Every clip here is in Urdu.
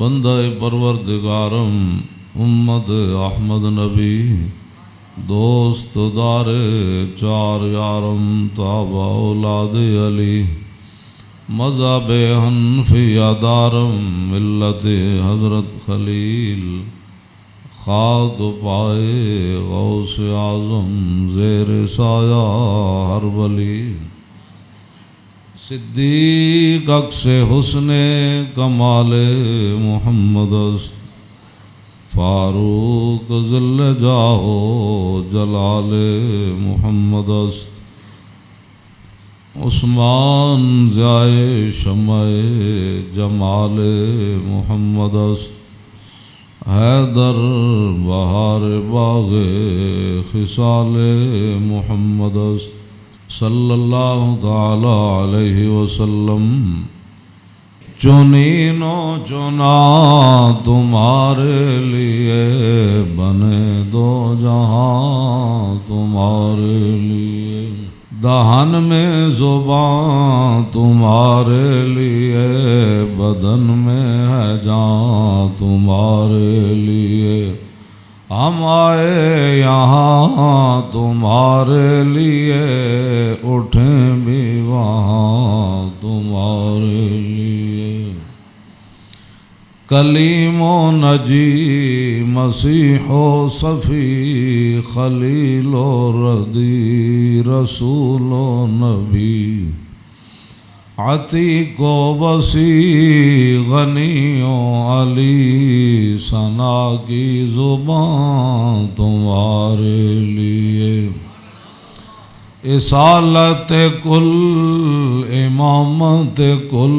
بندہ پروردگارم امت احمد نبی دوست دار چار یارم تابع اولاد علی مذہب حنفیہ دارم ملت حضرت خلیل خاک پائے غوث اعظم زیر سایہ ہر ولی صدیق عکس حسن کمال محمد است فاروق ذل جاہ جلال محمد است عثمان ضیائے شمع جمال محمد است حیدر بہار باغ خصال محمد است صلی اللہ تعالی علیہ وسلم چنین و چنا تمہارے لیے بنے دو جہاں تمہارے لیے دہن میں زبان تمہارے لیے بدن میں ہے جان تمہارے لیے ہم آئے یہاں تمہارے لیے اٹھیں بھی وہاں تمہارے لیے کلیم و نجی مسیح و صفی خلیل و ردی رسول و نبی عتیق و وسیع غنی و علی ثنا کی زبان تمہارے لیے اصالت کل امامت کل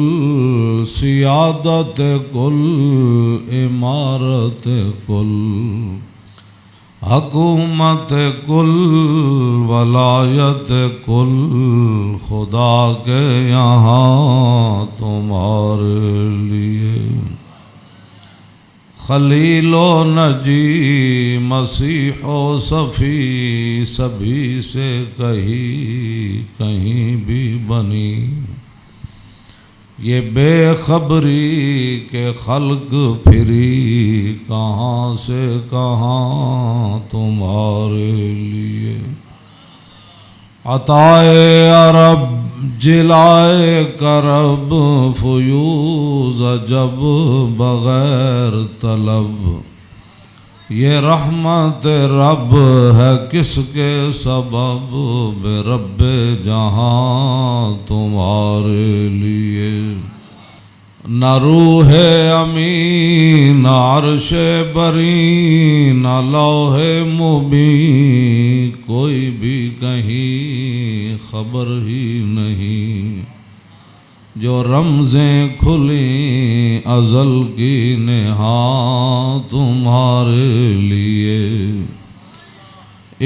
سیادت کل امارت کل حکومت کل ولایت کل خدا کے یہاں تمہارے لیے خلیل و نجی مسیح و صفی سبھی سے کہیں بھی بنی یہ بے خبری کے خلق پھری کہاں سے کہاں تمہارے لیے عطائے عرب جلائے کرب فیوز جب بغیر طلب یہ رحمت رب ہے کس کے سبب بے رب جہاں تمہارے لیے نہ روح امین نہ عرش بری نہ لوح مبین کوئی بھی کہیں خبر ہی نہیں جو رمزیں کھلیں ازل کی نہاں تمہارے لیے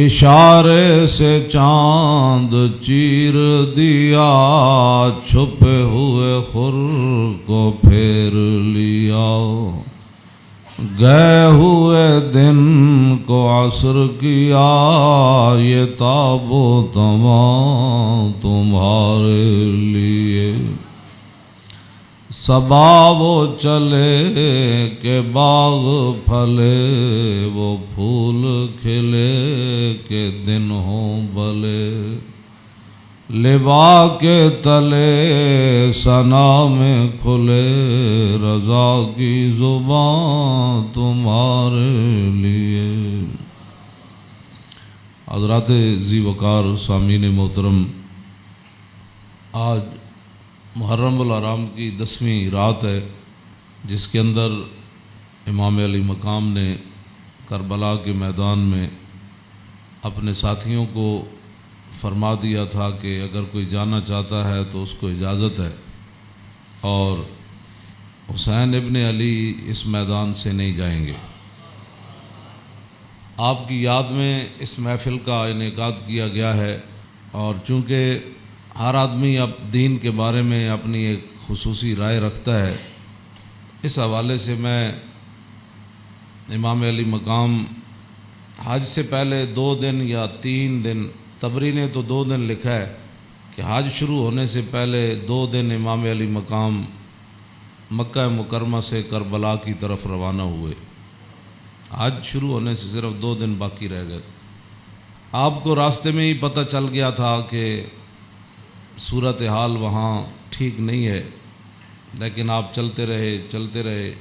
اشارے سے چاند چیر دیا چھپے ہوئے خور کو پھیر لیا گئے ہوئے دن کو عصر کیا یہ تاب و تمام تمہارے لیے صبا وہ چلے کہ باغ پھلے وہ پھول کھلے کہ دن ہوں بھلے لبا کے تلے ثنا میں کھلے رضا کی زبان تمہارے لیے حضرات ذی وقار سامعین محترم آج محرم الحرام کی 10ویں رات ہے جس کے اندر امام علی مقام نے کربلا کے میدان میں اپنے ساتھیوں کو فرما دیا تھا کہ اگر کوئی جانا چاہتا ہے تو اس کو اجازت ہے اور حسین ابن علی اس میدان سے نہیں جائیں گے۔ آپ کی یاد میں اس محفل کا انعقاد کیا گیا ہے اور چونکہ ہر آدمی اب دین کے بارے میں اپنی ایک خصوصی رائے رکھتا ہے، اس حوالے سے میں امام علی مقام حج سے پہلے 2 دن یا 3 دن، طبری نے تو 2 دن لکھا ہے کہ حج شروع ہونے سے پہلے 2 دن امام علی مقام مکہ مکرمہ سے کربلا کی طرف روانہ ہوئے۔ حج شروع ہونے سے صرف 2 دن باقی رہ گئے تھے۔ آپ کو راستے میں ہی پتہ چل گیا تھا کہ صورتحال وہاں ٹھیک نہیں ہے، لیکن آپ چلتے رہے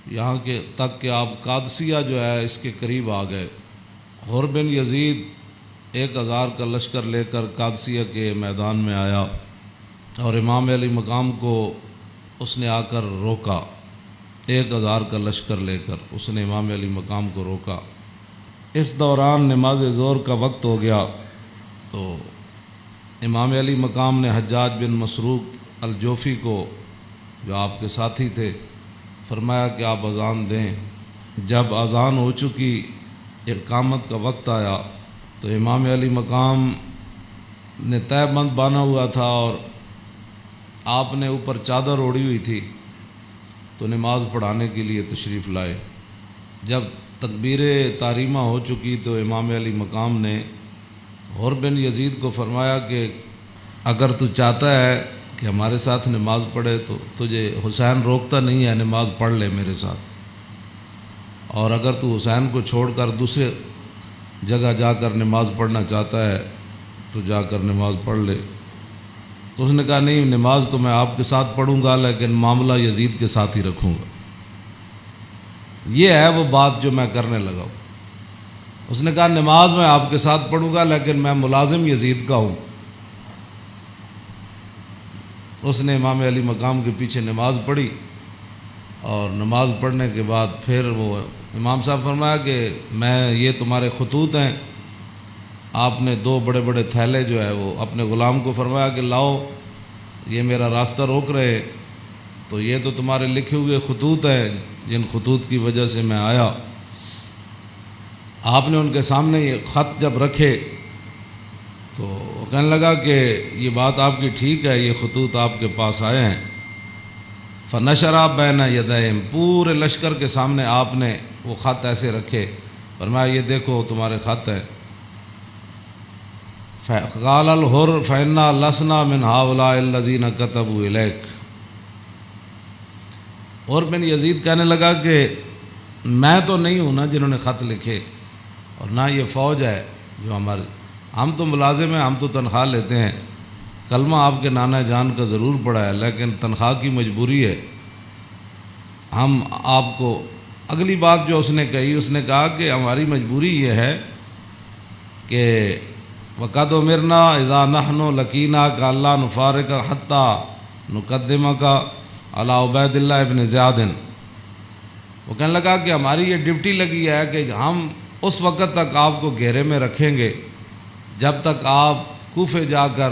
یہاں کے تک کہ آپ قادسیہ جو ہے اس کے قریب آ گئے۔ حر بن یزید 1000 کا لشکر لے کر قادسیہ کے میدان میں آیا اور امام علی مقام کو اس نے آ کر روکا۔ 1000 کا لشکر لے کر اس نے امام علی مقام کو روکا۔ اس دوران نماز ظہر کا وقت ہو گیا تو امام علی مقام نے حجاج بن مسروق الجوفی کو، جو آپ کے ساتھی تھے، فرمایا کہ آپ اذان دیں۔ جب اذان ہو چکی، اقامت کا وقت آیا تو امام علی مقام نے تہہ بند باندھا ہوا تھا اور آپ نے اوپر چادر اوڑھی ہوئی تھی، تو نماز پڑھانے کے لیے تشریف لائے۔ جب تکبیر تحریمہ ہو چکی تو امام علی مقام نے حر بن یزید کو فرمایا کہ اگر تو چاہتا ہے کہ ہمارے ساتھ نماز پڑھے تو تجھے حسین روکتا نہیں ہے، نماز پڑھ لے میرے ساتھ، اور اگر تو حسین کو چھوڑ کر دوسرے جگہ جا کر نماز پڑھنا چاہتا ہے تو جا کر نماز پڑھ لے۔ تو اس نے کہا نہیں، نماز تو میں آپ کے ساتھ پڑھوں گا لیکن معاملہ یزید کے ساتھ ہی رکھوں گا۔ یہ ہے وہ بات جو میں کرنے لگا ہوں۔ اس نے کہا نماز میں آپ کے ساتھ پڑھوں گا لیکن میں ملازم یزید کا ہوں۔ اس نے امام علی مقام کے پیچھے نماز پڑھی، اور نماز پڑھنے کے بعد پھر وہ امام صاحب فرمایا کہ یہ تمہارے خطوط ہیں۔ آپ نے 2 بڑے بڑے تھیلے جو ہے وہ اپنے غلام کو فرمایا کہ لاؤ، یہ میرا راستہ روک رہے، تو یہ تو تمہارے لکھے ہوئے خطوط ہیں جن خطوط کی وجہ سے میں آیا۔ آپ نے ان کے سامنے یہ خط جب رکھے تو وہ کہنے لگا کہ یہ بات آپ کی ٹھیک ہے، یہ خطوط آپ کے پاس آئے ہیں۔ فنشرا بین یدیہم، پورے لشکر کے سامنے آپ نے وہ خط ایسے رکھے، فرمایا یہ دیکھو تمہارے خط ہیں۔ قال الحر فإنا لسنا من هؤلاء الذين كتبوا إليك۔ اور بن یزید کہنے لگا کہ میں تو نہیں ہوں نا جنہوں نے خط لکھے، اور نہ یہ فوج ہے جو ہم تو ملازم ہیں، ہم تو تنخواہ لیتے ہیں، کلمہ آپ کے نانا جان کا ضرور پڑا ہے لیکن تنخواہ کی مجبوری ہے۔ ہم آپ کو اگلی بات جو اس نے کہی، اس نے کہا کہ ہماری مجبوری یہ ہے کہ وَقَدْ أُمِرْنَا إِذَا نَحْنُ لَقِينَاكَ أَلَّا نُفَارِقَ حَتَّى نُقَدِّمَكَ علی عبید اللہ ابن زیاد۔ وہ کہنے لگا کہ ہماری یہ ڈیوٹی لگی ہے کہ ہم اس وقت تک آپ کو گھیرے میں رکھیں گے جب تک آپ کوفے جا کر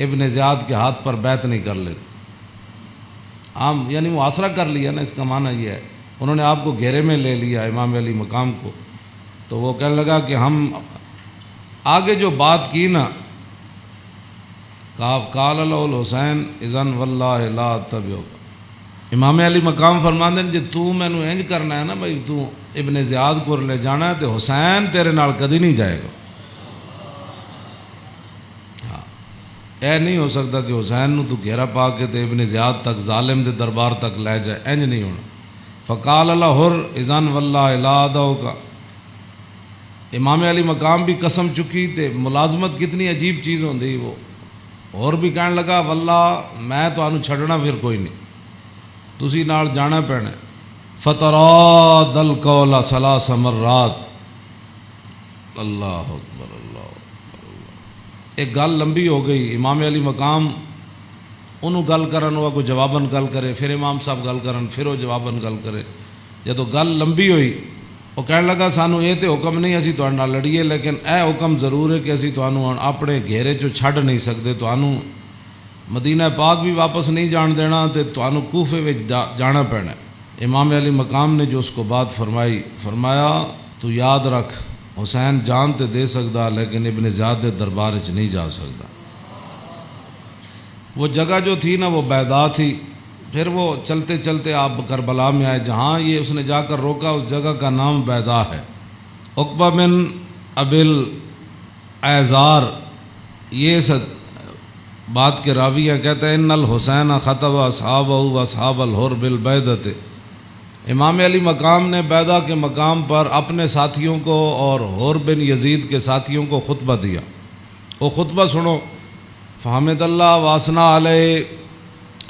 ابن زیاد کے ہاتھ پر بیعت نہیں کر لیتے۔ ہم یعنی محاصرہ کر لیا نا، اس کا معنی یہ ہے انہوں نے آپ کو گھیرے میں لے لیا امام علی مقام کو۔ تو وہ کہنے لگا کہ ہم آگے جو بات کی نا، قال له الحسین اذن واللہ لا اتبعک، امام علی مقام فرماندے نے جی تو مینوں انج کرنا ہے نا بھائی، تو ابن زیاد کو لے جانا ہے تو حسین تیرے نال کدی نہیں جائے گا۔ ہاں، اے نہیں ہو سکتا کہ حسین نو تو گھیرا پا کے تے ابن زیاد تک ظالم دے دربار تک لے جائے، انج نہیں ہونا۔ فقال الحر اذن واللہ لا ادعوک، امام علی مقام بھی قسم چکی تے ملازمت کتنی عجیب چیز ہوندی، وہ اور بھی کہنے لگا واللہ میں تو آنو چھڑنا پھر کوئی نہیں، تسی نال جانا پینا۔ فتراد القول 3 مرات، اللہ اکبر اللہ اکبر۔ ایک گل لمبی ہو گئی، امام علی مقام انہوں گل کرن، وہ کوئی جواباً گل کرے، پھر امام صاحب گل کرن، پھر وہ جواباً گل کرے۔ جدو گل لمبی ہوئی وہ کہنے لگا سانو یہ تو حکم نہیں اسی تہاڈے نال لڑیے، لیکن اے حکم ضرور ہے کہ اسی تانوں اپنے گھیرے چوں چھڈ نہیں سکتے، تانوں مدینہ پاک بھی واپس نہیں جان دینا تے تانوں کوفے وچ جانا پینا۔ امام علی مقام نے جو اس کو بات فرمائی، فرمایا تو یاد رکھ حسین جان تے دے سکدا لیکن ابن زیاد دے دربار وچ نہیں جا سکدا۔ وہ جگہ جو تھی نا وہ بیضا تھی۔ پھر وہ چلتے چلتے آپ کربلا میں آئے، جہاں یہ اس نے جا کر روکا اس جگہ کا نام بیضا ہے۔ عقبہ بن ابی الایزار یہ بات کے راوی ہیں، کہتے ہیں ان الحسین خطب اصحابہ و اصحاب الحر بالبیدۃ، امام علی مقام نے بیدہ کے مقام پر اپنے ساتھیوں کو اور حر بن یزید کے ساتھیوں کو خطبہ دیا۔ وہ خطبہ سنو۔ فحمد اللہ واسنا علیہ،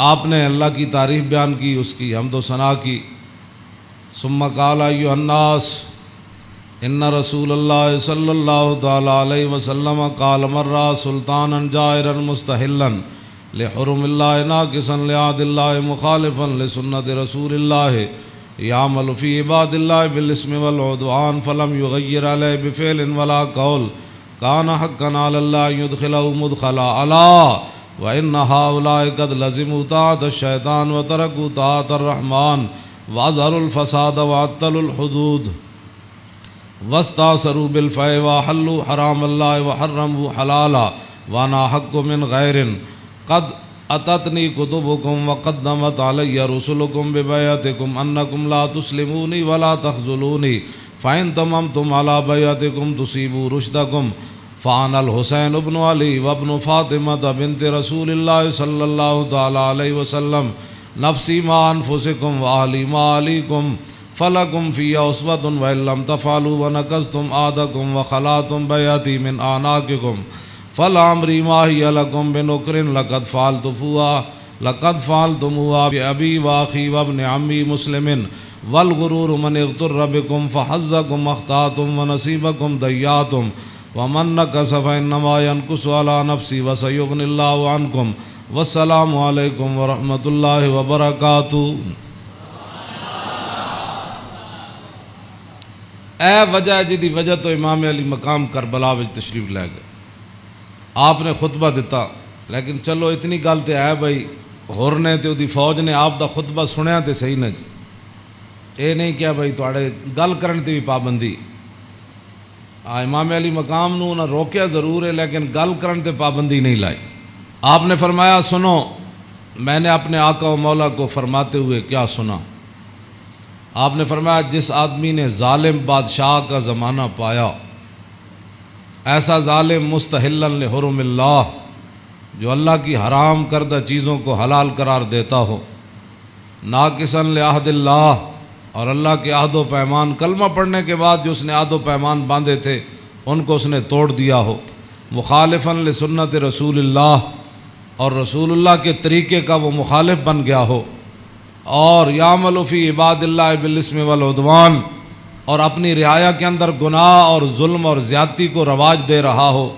آپ نے اللہ کی تعریف بیان کی، اس کی حمد و ثنا کی۔ ثم قال ایھا الناس ان رسول اللہ صلی اللہ تعالی علیہ وسلم قال مرہ سلطانا جائرا مستحلا لحرم اللہ ناقصا لعہد اللہ مخالفا لسنت رسول اللہ یعمل فی عباد اللہ بالاسم والعدوان فلم یغیر علیہ بفعل ولا قول کان حقا علی اللہ یدخلہ مدخلا علا وان ہؤلاء قد لزموا طاعۃ الشیطان وترکوا طاعۃ الرحمن واظہروا الفساد وعطلوا الحدود واستاثروا بالفیء وحلوا حرام اللہ وحرموا حلالا وانا حق من غیر قد اتتنی کتبکم وقدمت علی رسلکم ببیعتکم انکم لا تسلمونی ولا تخذلونی فإن تممتم على بیعتکم تصیبوا رشدکم فانا الحسین ابن علی وابن فاطمہ بنت رسول اللہ صلی اللہ تعالی علیہ وسلم نفسی ما انفسکم واہلی ما علیکم فلکم فی اسوۃ وإن لم تفعلوا ونقضتم عہدکم وخلعتم بیعتی من اعناقکم فلعمری ما ہی لکم بنکر لقد فعلتموها بأبی واخی وابن عمی مسلم والغرور من اغتر بکم فحظکم اخطأتم ونصیبکم ضیعتم ومن نکث فإنما ينکث علی نفسی وسیغنی اللہ عنکم والسلام علیکم ورحمۃ اللہ وبرکاتہ۔ اے وجہ جی دی وجہ تو امام علی مقام کربلا وچ تشریف لے گئے، آپ نے خطبہ دیتا، لیکن چلو اتنی گل تے ہے بھائی ہور نے تے دی فوج نے آپ دا خطبہ سنیا تے صحیح نہ جی، اے نہیں کیا بھائی تواڈے گل کرن تے بھی پابندی۔ امام علی مقام نو نہ روکیا ضرور ہے، لیکن گل کرن تے پابندی نہیں لائی۔ آپ نے فرمایا سنو، میں نے اپنے آقا و مولا کو فرماتے ہوئے کیا سنا؟ آپ نے فرمایا جس آدمی نے ظالم بادشاہ کا زمانہ پایا، ایسا ظالم مستحلا لحرم اللہ، جو اللہ کی حرام کردہ چیزوں کو حلال قرار دیتا ہو، ناقصا لعہد اللہ، اور اللہ کے عہد و پیمان، کلمہ پڑھنے کے بعد جو اس نے عہد و پیمان باندھے تھے ان کو اس نے توڑ دیا ہو، مخالفا لسنت رسول اللہ، اور رسول اللہ کے طریقے کا وہ مخالف بن گیا ہو، اور یعمل فی عباد اللہ بالاسم والعدوان، اور اپنی رعایا کے اندر گناہ اور ظلم اور زیادتی کو رواج دے رہا ہو۔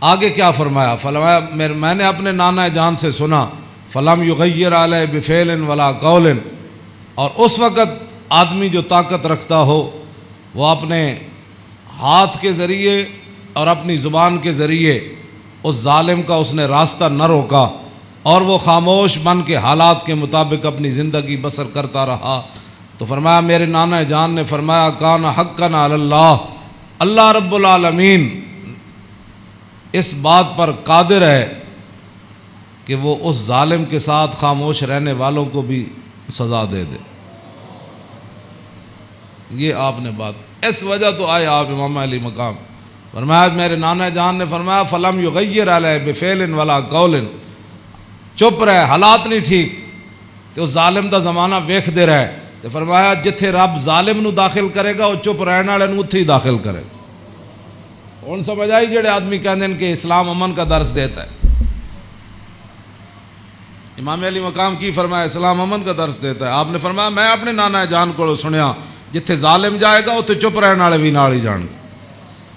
آگے کیا فرمایا؟ فرمایا میں نے اپنے نانا جان سے سنا، فلم یغیر علیہ بفعل ولا قول، اور اس وقت آدمی جو طاقت رکھتا ہو وہ اپنے ہاتھ کے ذریعے اور اپنی زبان کے ذریعے اس ظالم کا اس نے راستہ نہ روکا، اور وہ خاموش بن کے حالات کے مطابق اپنی زندگی بسر کرتا رہا۔ تو فرمایا میرے نانا جان نے فرمایا کان حقا علی اللہ، اللہ رب العالمین اس بات پر قادر ہے کہ وہ اس ظالم کے ساتھ خاموش رہنے والوں کو بھی سزا دے دے۔ یہ آپ نے بات، اس وجہ تو آئے آپ امام علی مقام۔ فرمایا میرے نانا جان نے فرمایا فلم یغیر علیہ بفعل ولا قول، چپ رہے، حالات نہیں ٹھیک تو اس ظالم دا زمانہ ویکھ دے رہے، تو فرمایا جتھے رب ظالم نو داخل کرے گا وہ چپ رہنے والے نو اتھے ہی داخل کرے گا۔ ہن سمجھ آئی جڑے آدمی کہندے ہیں کہ اسلام امن کا درس دیتا ہے، امام علی مقام کی فرمایا اسلام امن کا درس دیتا ہے۔ آپ نے فرمایا میں اپنے نانا جان کو سنیا جتھے ظالم جائے گا اتھے چپ رہنے والے بھی نال ہی جان گے۔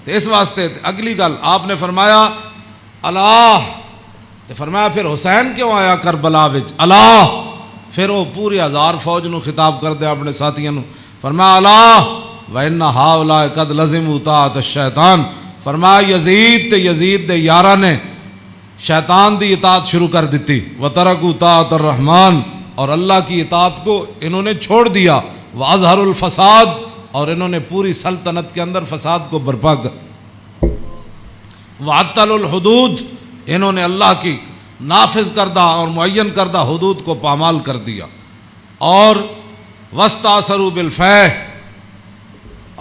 تو اس واسطے اگلی گل آپ نے فرمایا اللہ، تو فرمایا پھر حسین کیوں آیا کربلا وچ؟ اللہ، پھر وہ پوری ہزار فوج نو خطاب کر دے اپنے ساتھیوں نو، فرمایا اللہ وَإِنَّ هَؤُلَاءِ قَدْ لَزِمُوا طَاعَةَ الشَّيْطَانِ، فرمایا یزید تے یزید دے یاراں نے شیطان دی اطاعت شروع کر دیتی، وَتَرَكُوا طَاعَةَ الرَّحْمَانِ، اور اللہ کی اطاعت کو انہوں نے چھوڑ دیا، وَأَظْهَرُوا الْفَسَادِ، اور انہوں نے پوری سلطنت کے اندر فساد کو برپا کر، وَعَطَّلُوا الْحُدُودِ، انہوں نے اللہ کی نافذ کردہ اور معین کردہ حدود کو پامال کر دیا، اور وَاسْتَأْثَرُوا بِالْفَیْءِ،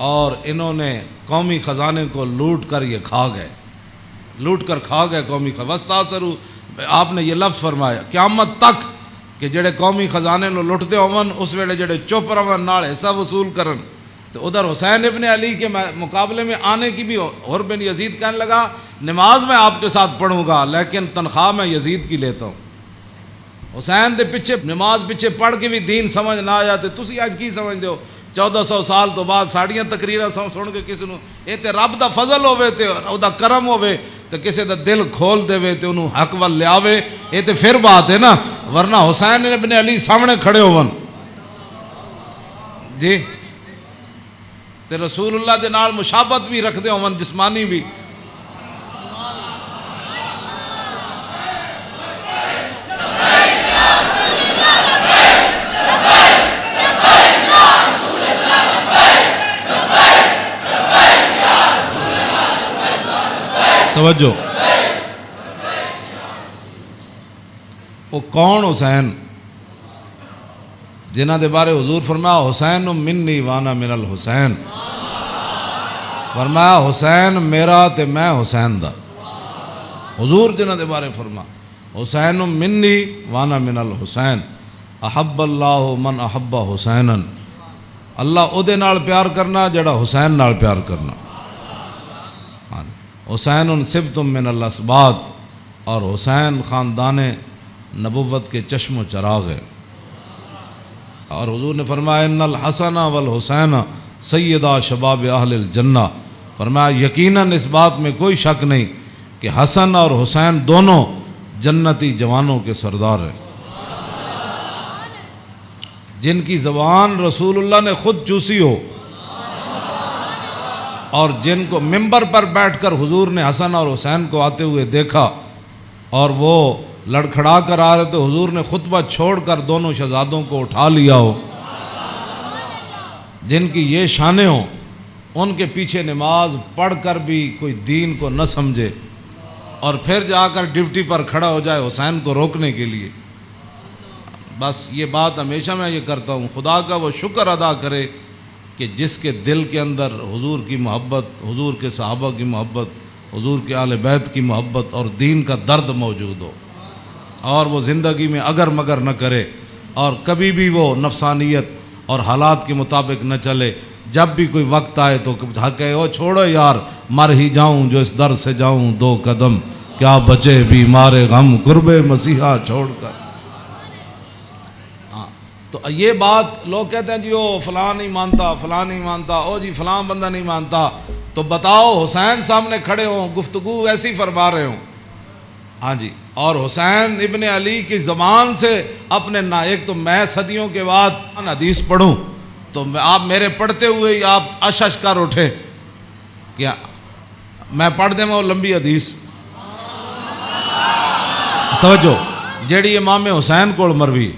اور انہوں نے قومی خزانے کو لوٹ کر یہ کھا گئے، لوٹ کر کھا گئے قومی خزانے۔ وَاسْتَأْثَرُوا آپ نے یہ لفظ فرمایا قیامت تک کہ جڑے قومی خزانے نو لٹتے ہون اس ویلے جڑے چپ رہن نال حصہ وصول کرن، تو ادھر حسین ابن علی کے مقابلے میں آنے کی بھی اور بن یزید کہنے لگا نماز میں آپ کے ساتھ پڑھوں گا لیکن تنخواہ میں یزید کی لیتا ہوں۔ حسین دے پیچھے نماز پیچھے پڑھ کے بھی دین سمجھ نہ آیا تے تسی اج کی سمجھ دیو 1400 سال تو بعد ساڑیاں تقریراں سن کے کسی نو اے تے رب دا فضل ہوے تے او دا کرم ہوے تے کسی دا دل کھول دے تے انہوں حق ول لیاوے، اے تے پھر بات ہے نا، ورنہ حسین ابن علی سامنے کھڑے ہون جی تے رسول اللہ دے نال مشابہت بھی رکھ دے ہون جسمانی بھی۔ توجہ، وہ کون حسین جنہ دے بارے حضور فرمایا حسین منی وانا من الحسین، فرمایا حسین میرا تے میں حسین دا، حضور جنہ دے بارے فرما حسین منی وانا من الحسین، احب اللہ من احب حسینا، اللہ او دے نال پیار کرنا جڑا حسین نال پیار کرنا۔ حسین سبت من الاسباط، اور حسین خاندان نبوت کے چشم و چراغ ہے۔ اور حضور نے فرمایا ان الحسن والحسین سیدہ شباب اہل الجنہ، فرمایا یقیناً اس بات میں کوئی شک نہیں کہ حسن اور حسین دونوں جنتی جوانوں کے سردار ہیں، جن کی زبان رسول اللہ نے خود چوسی ہو، اور جن کو ممبر پر بیٹھ کر حضور نے حسن اور حسین کو آتے ہوئے دیکھا اور وہ لڑکھڑا کر آ رہے تو حضور نے خطبہ چھوڑ کر دونوں شہزادوں کو اٹھا لیا ہو، جن کی یہ شانیں ہوں، ان کے پیچھے نماز پڑھ کر بھی کوئی دین کو نہ سمجھے اور پھر جا کر ڈیوٹی پر کھڑا ہو جائے حسین کو روکنے کے لیے۔ بس یہ بات ہمیشہ میں یہ کرتا ہوں، خدا کا وہ شکر ادا کرے کہ جس کے دل کے اندر حضور کی محبت، حضور کے صحابہ کی محبت، حضور کے اہل بیت کی محبت اور دین کا درد موجود ہو، اور وہ زندگی میں اگر مگر نہ کرے اور کبھی بھی وہ نفسانیت اور حالات کے مطابق نہ چلے، جب بھی کوئی وقت آئے تو کہے او چھوڑو یار مر ہی جاؤں جو اس در سے جاؤں 2 قدم، کیا بچے بیمار غم قرب مسیحا چھوڑ کر۔ تو یہ بات لوگ کہتے ہیں جی او فلاں نہیں مانتا، فلاں نہیں مانتا، او جی فلاں بندہ نہیں مانتا، تو بتاؤ حسین سامنے کھڑے ہوں گفتگو ایسی فرما رہے ہوں، ہاں جی، اور حسین ابن علی کی زبان سے اپنے ایک تو میں صدیوں کے بعد حدیث پڑھوں تو آپ میرے پڑھتے ہوئے ہی آپ اشش کر اٹھے، کیا میں پڑھ دیں وہ لمبی حدیث، توجہ جیڑی امام حسین کو مروی،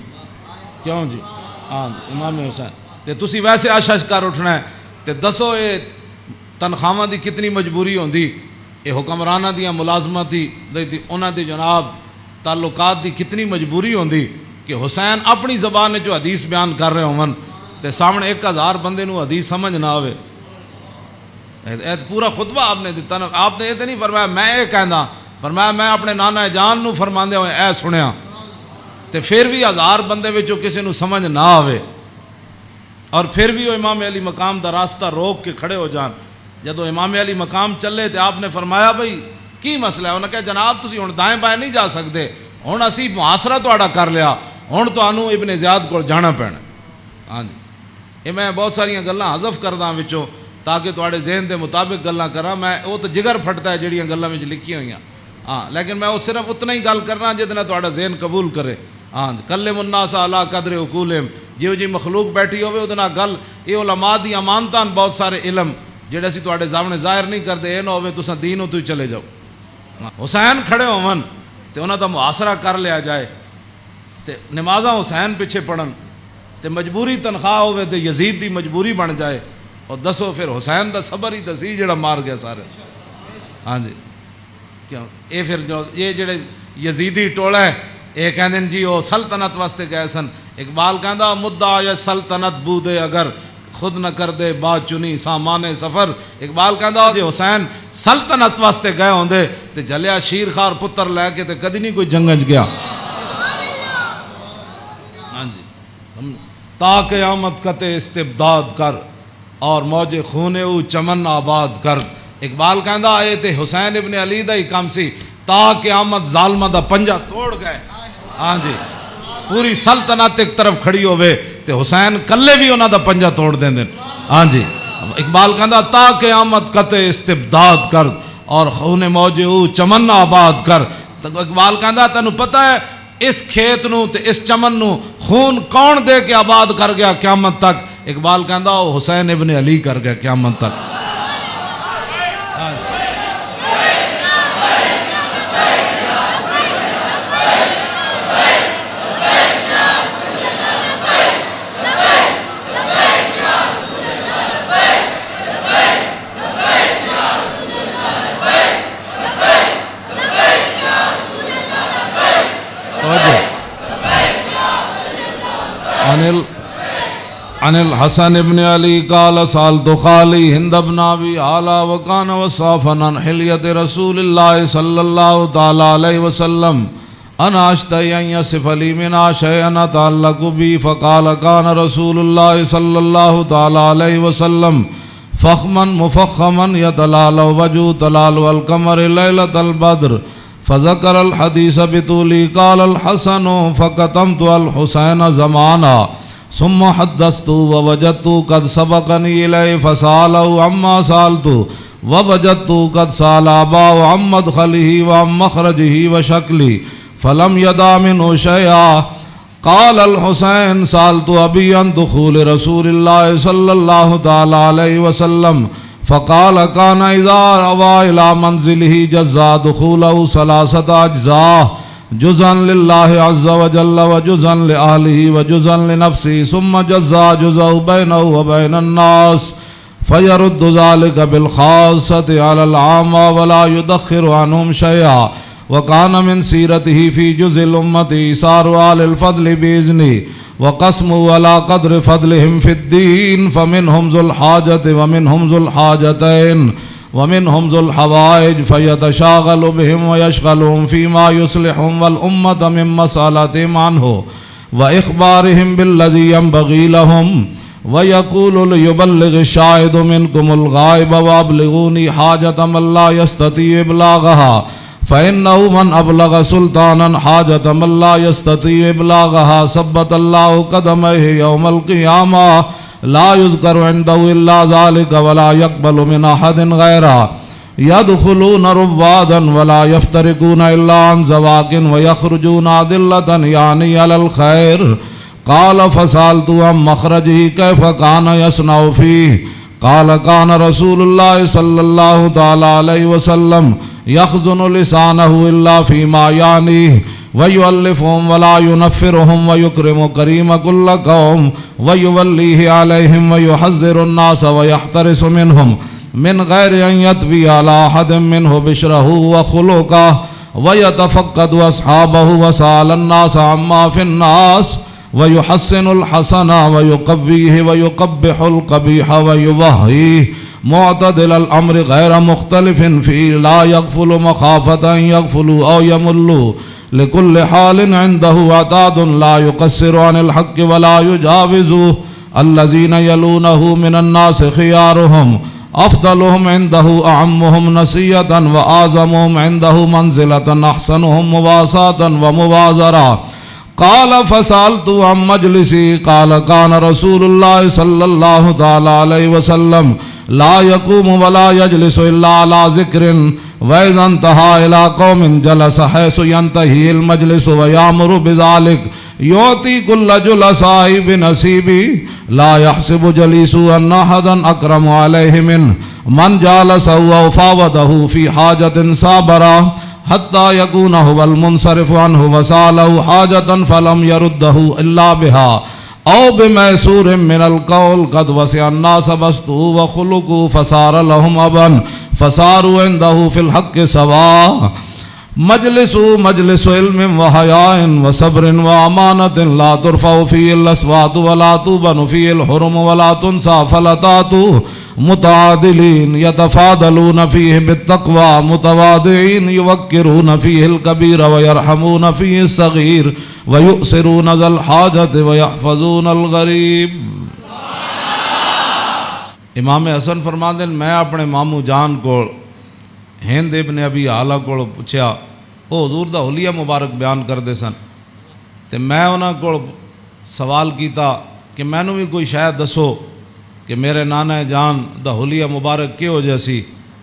کیوں جی ہاں امام حسین تے تسی ویسے اشش کر اٹھنا ہے تے دسو یہ تنخواہاں دی کتنی مجبوری ہوندی، یہ حکمرانہ دیاں ملازمت دی انہاں دی جناب تعلقات دی کتنی مجبوری ہوندی کہ حسین اپنی زبان جو حدیث بیان کر رہے ہوں تے سامنے 1000 بندے نو حدیث سمجھ نہ آوے۔ پورا خطبہ آپ نے دیتا نا، آپ نے یہ تو نہیں فرمایا میں یہ کہنا، فرمایا میں اپنے نانا جان نو فرماندے ہوئے اے سنیا، تے پھر بھی 1000 بندے وچوں کسی نو سمجھ نہ آوے اور پھر بھی وہ امام علی مقام دا راستہ روک کے کھڑے ہو جان۔ جدو امام علی مقام چلے تے آپ نے فرمایا بھئی کی مسئلہ ہے؟ انہوں نے کہا جناب تسی ہن دائیں بائیں نہیں جا سکتے، ہن اسی محاصرہ تہاڈا کر لیا، ہن تانوں ابن زیاد کول جانا پینا۔ ہاں جی، یہ میں بہت ساریاں گلاں حذف کردا وچوں تاکہ تہاڈے ذہن دے مطابق گلاں کراں، میں وہ تو جگر پھٹتا ہے جڑیاں گلاں وچ لکھی ہوئیاں، ہاں لیکن میں وہ صرف اتنا ہی گل کرنا جتنا تہاڈا ذہن قبول کرے۔ ہاں کلم الناس علی قدر عقولہم، جیو جی مخلوق بیٹھی ہوئے ادنا گل، یہ علماء دی امانتاں بہت سارے علم جڑے اسی تہاڈے سامنے ظاہر نہیں کرتے، اے نہ ہوئے تساں دین تو ہی چلے جاؤ۔ حسین کھڑے ہون تے انہاں دا محاصرہ کر لیا جائے تے نمازاں حسین پیچھے پڑھن تے مجبوری تنخواہ ہوئے تے یزید دی مجبوری بن جائے، اور دسو پھر حسین دا صبر ہی دسی جڑا مار گیا سارے۔ ہاں جی کیوں اے پھر جو یہ جڑے یزیدی ٹولا ہے یہ کہندے جی وہ سلطنت واسطے گئے سن، اقبال کہندا مدعا یا سلطنت بودے اگر خود نہ کر دے بات چنی سامان سفر. اقبال کہندا جے حسین سلطنت واسطے گئے ہوندے تے جلیا شیر خار پتر لے کے تے کدی نہیں کوئی جنگج گیا. ہاں جی تا قیامت قطع استبداد کر اور موج خون او چمن آباد کر. اقبال کہندا اے تے حسین ابن علی دا ہی کام سی تا قیامت ظالمہ دا پنجہ توڑ گئے. ہاں جی پوری سلطنت ایک طرف کھڑی ہوئے تے حسین کلے بھی انہاں دا پنجہ توڑ دیں دیں. ہاں جی اقبال کہندا تا قیامت قطع استبداد کر اور خون موج او چمن آباد کر. اقبال کہندا تینوں پتہ ہے اس کھیت نو تے اس چمن نو خون کون دے کے آباد کر گیا قیامت تک؟ اقبال کہندا وہ حسین ابن علی کر گیا قیامت تک. عن الحسن ابن علی قال سالت خالی ہند ابن ابی اعلیٰ وکان وصافا عن حلیت رسول اللہ صلی اللہ تعالی علیہ وسلم انا اشتہی ان یصف لی منا شیئا تعلق بی فقال کان رسول اللہ صلی اللہ تعالی علیہ وسلم فخما مفخما یتلال وجو تلال والقمر لیلۃ البدر فذکر الحدیث بطولی قال الحسن فقتمت الحسین زمانا ثم حدثت ووجدت قد سبقني إليه فسأله عما سألت ووجدت قد سأل أباه عن مدخله وعن مخرجه وشكله فلم يدع منه شيئا. قال الحسين سألت أبي عن دخول رسول الله صلى الله تعالى عليه وسلم فقال كان إذا أوى إلى منزله جزا دخوله ثلاثة أجزاء جزءا لله عز وجل وجزءا لأهله وجزءا لنفسه ثم جزا جزء بينه وبين الناس فيرد ذلك بالخاصة على العامة ولا يدخر عنهم شيئا. وكان من سيرته في جزء الأمة إيثار آل الفضل بإذنه وقسمه على قدر فضلهم في الدين فمنهم ذو الحاجة ومنهم ذو الحاجتين ومنهم ذو الحوائج فيتشاغل بهم ويشغلهم فيما يصلحهم والأمة من مسألتهم عنه وإخبارهم بالذي ينبغي لهم ويقول ليبلغ الشاهد منكم الغائب وأبلغوني حاجة من لا يستطيع إبلاغها فإنه من أبلغ سلطانا حاجة من لا يستطيع إبلاغها ثبت الله قدميه يوم القيامة لا يذكر عنده إلا ذلك ولا يقبل من أحد غيره يدخلون روادا ولا يفترقون إلا عن زواق ويخرجون أدلة يعني على الخير. قال فسألت عن مخرجه كيف كان يصنع فيه قال كان رسول الله صلى الله تعالى عليه وسلم يخزن لسانه إلا فيما يعنيه ويؤلفهم ولا ينفرهم ويكرم كريم كل قوم ويوليه عليهم ويحذر الناس ويحترس منهم من غير أن يتبي على أحد منه بشره وخلقه ويتفقد أصحابه وسأل الناس عما في الناس ويحسن الحسن ويقويه ويقبح القبيح ويوهيه معتدل الأمر غير مختلف فيه لا يغفل مخافة أن يغفلوا أو يملوا لكل حال عنده عتاد لا يقصر عن الحق ولا يجاوزه الذين يلونه من الناس خيارهم أفضلهم عنده أعمهم نسية وأعظمهم عنده منزلة أحسنهم مواساة ومبازرة. قال فسألت عن مجلسي قال كان رسول الله صلى الله تعالى عليه وسلم لا يقوم ولا يجلس إلا على ذكر وإذا انتهى إلى قوم جلس حيث ينتهي المجلس ويأمر بذلك يعطي كل جلساء بنصيبه لا يحسب جليس أن أحدا أكرم عليه منه من جالسه وفاوضه في حاجة صابرة حتى يكون هو المنصرف عنه وسأله حاجة فلم يرده إلا بها أو بميسور من القول قد وسع الناس بسطه وخلقه فصار لهم أبا فصاروا عنده في الحق سواء مجلس مجلس علم و حیاء و صبر و امانت لا ترفع فيه الاصوات ولا تبن فيه الحرم ولا تنسى فلتات متعادلين يتفاضلون فيه بالتقوى متواضعين يوقرون فيه الكبير ويرحمون فيه الصغير ويؤثرون ذا الحاجة ويحفظون الغریب۔ امام حسن فرماندے میں اپنے ماموں جان کو ہند ابن ابی حالہ کو پوچھا، وہ حضور دا حلیہ مبارک بیان کردے سن، تے میں انہاں کو سوال کیتا کہ مینوں بھی کوئی شاید دسو کہ میرے نانا جان دا حلیہ مبارک کیہو جہا سی،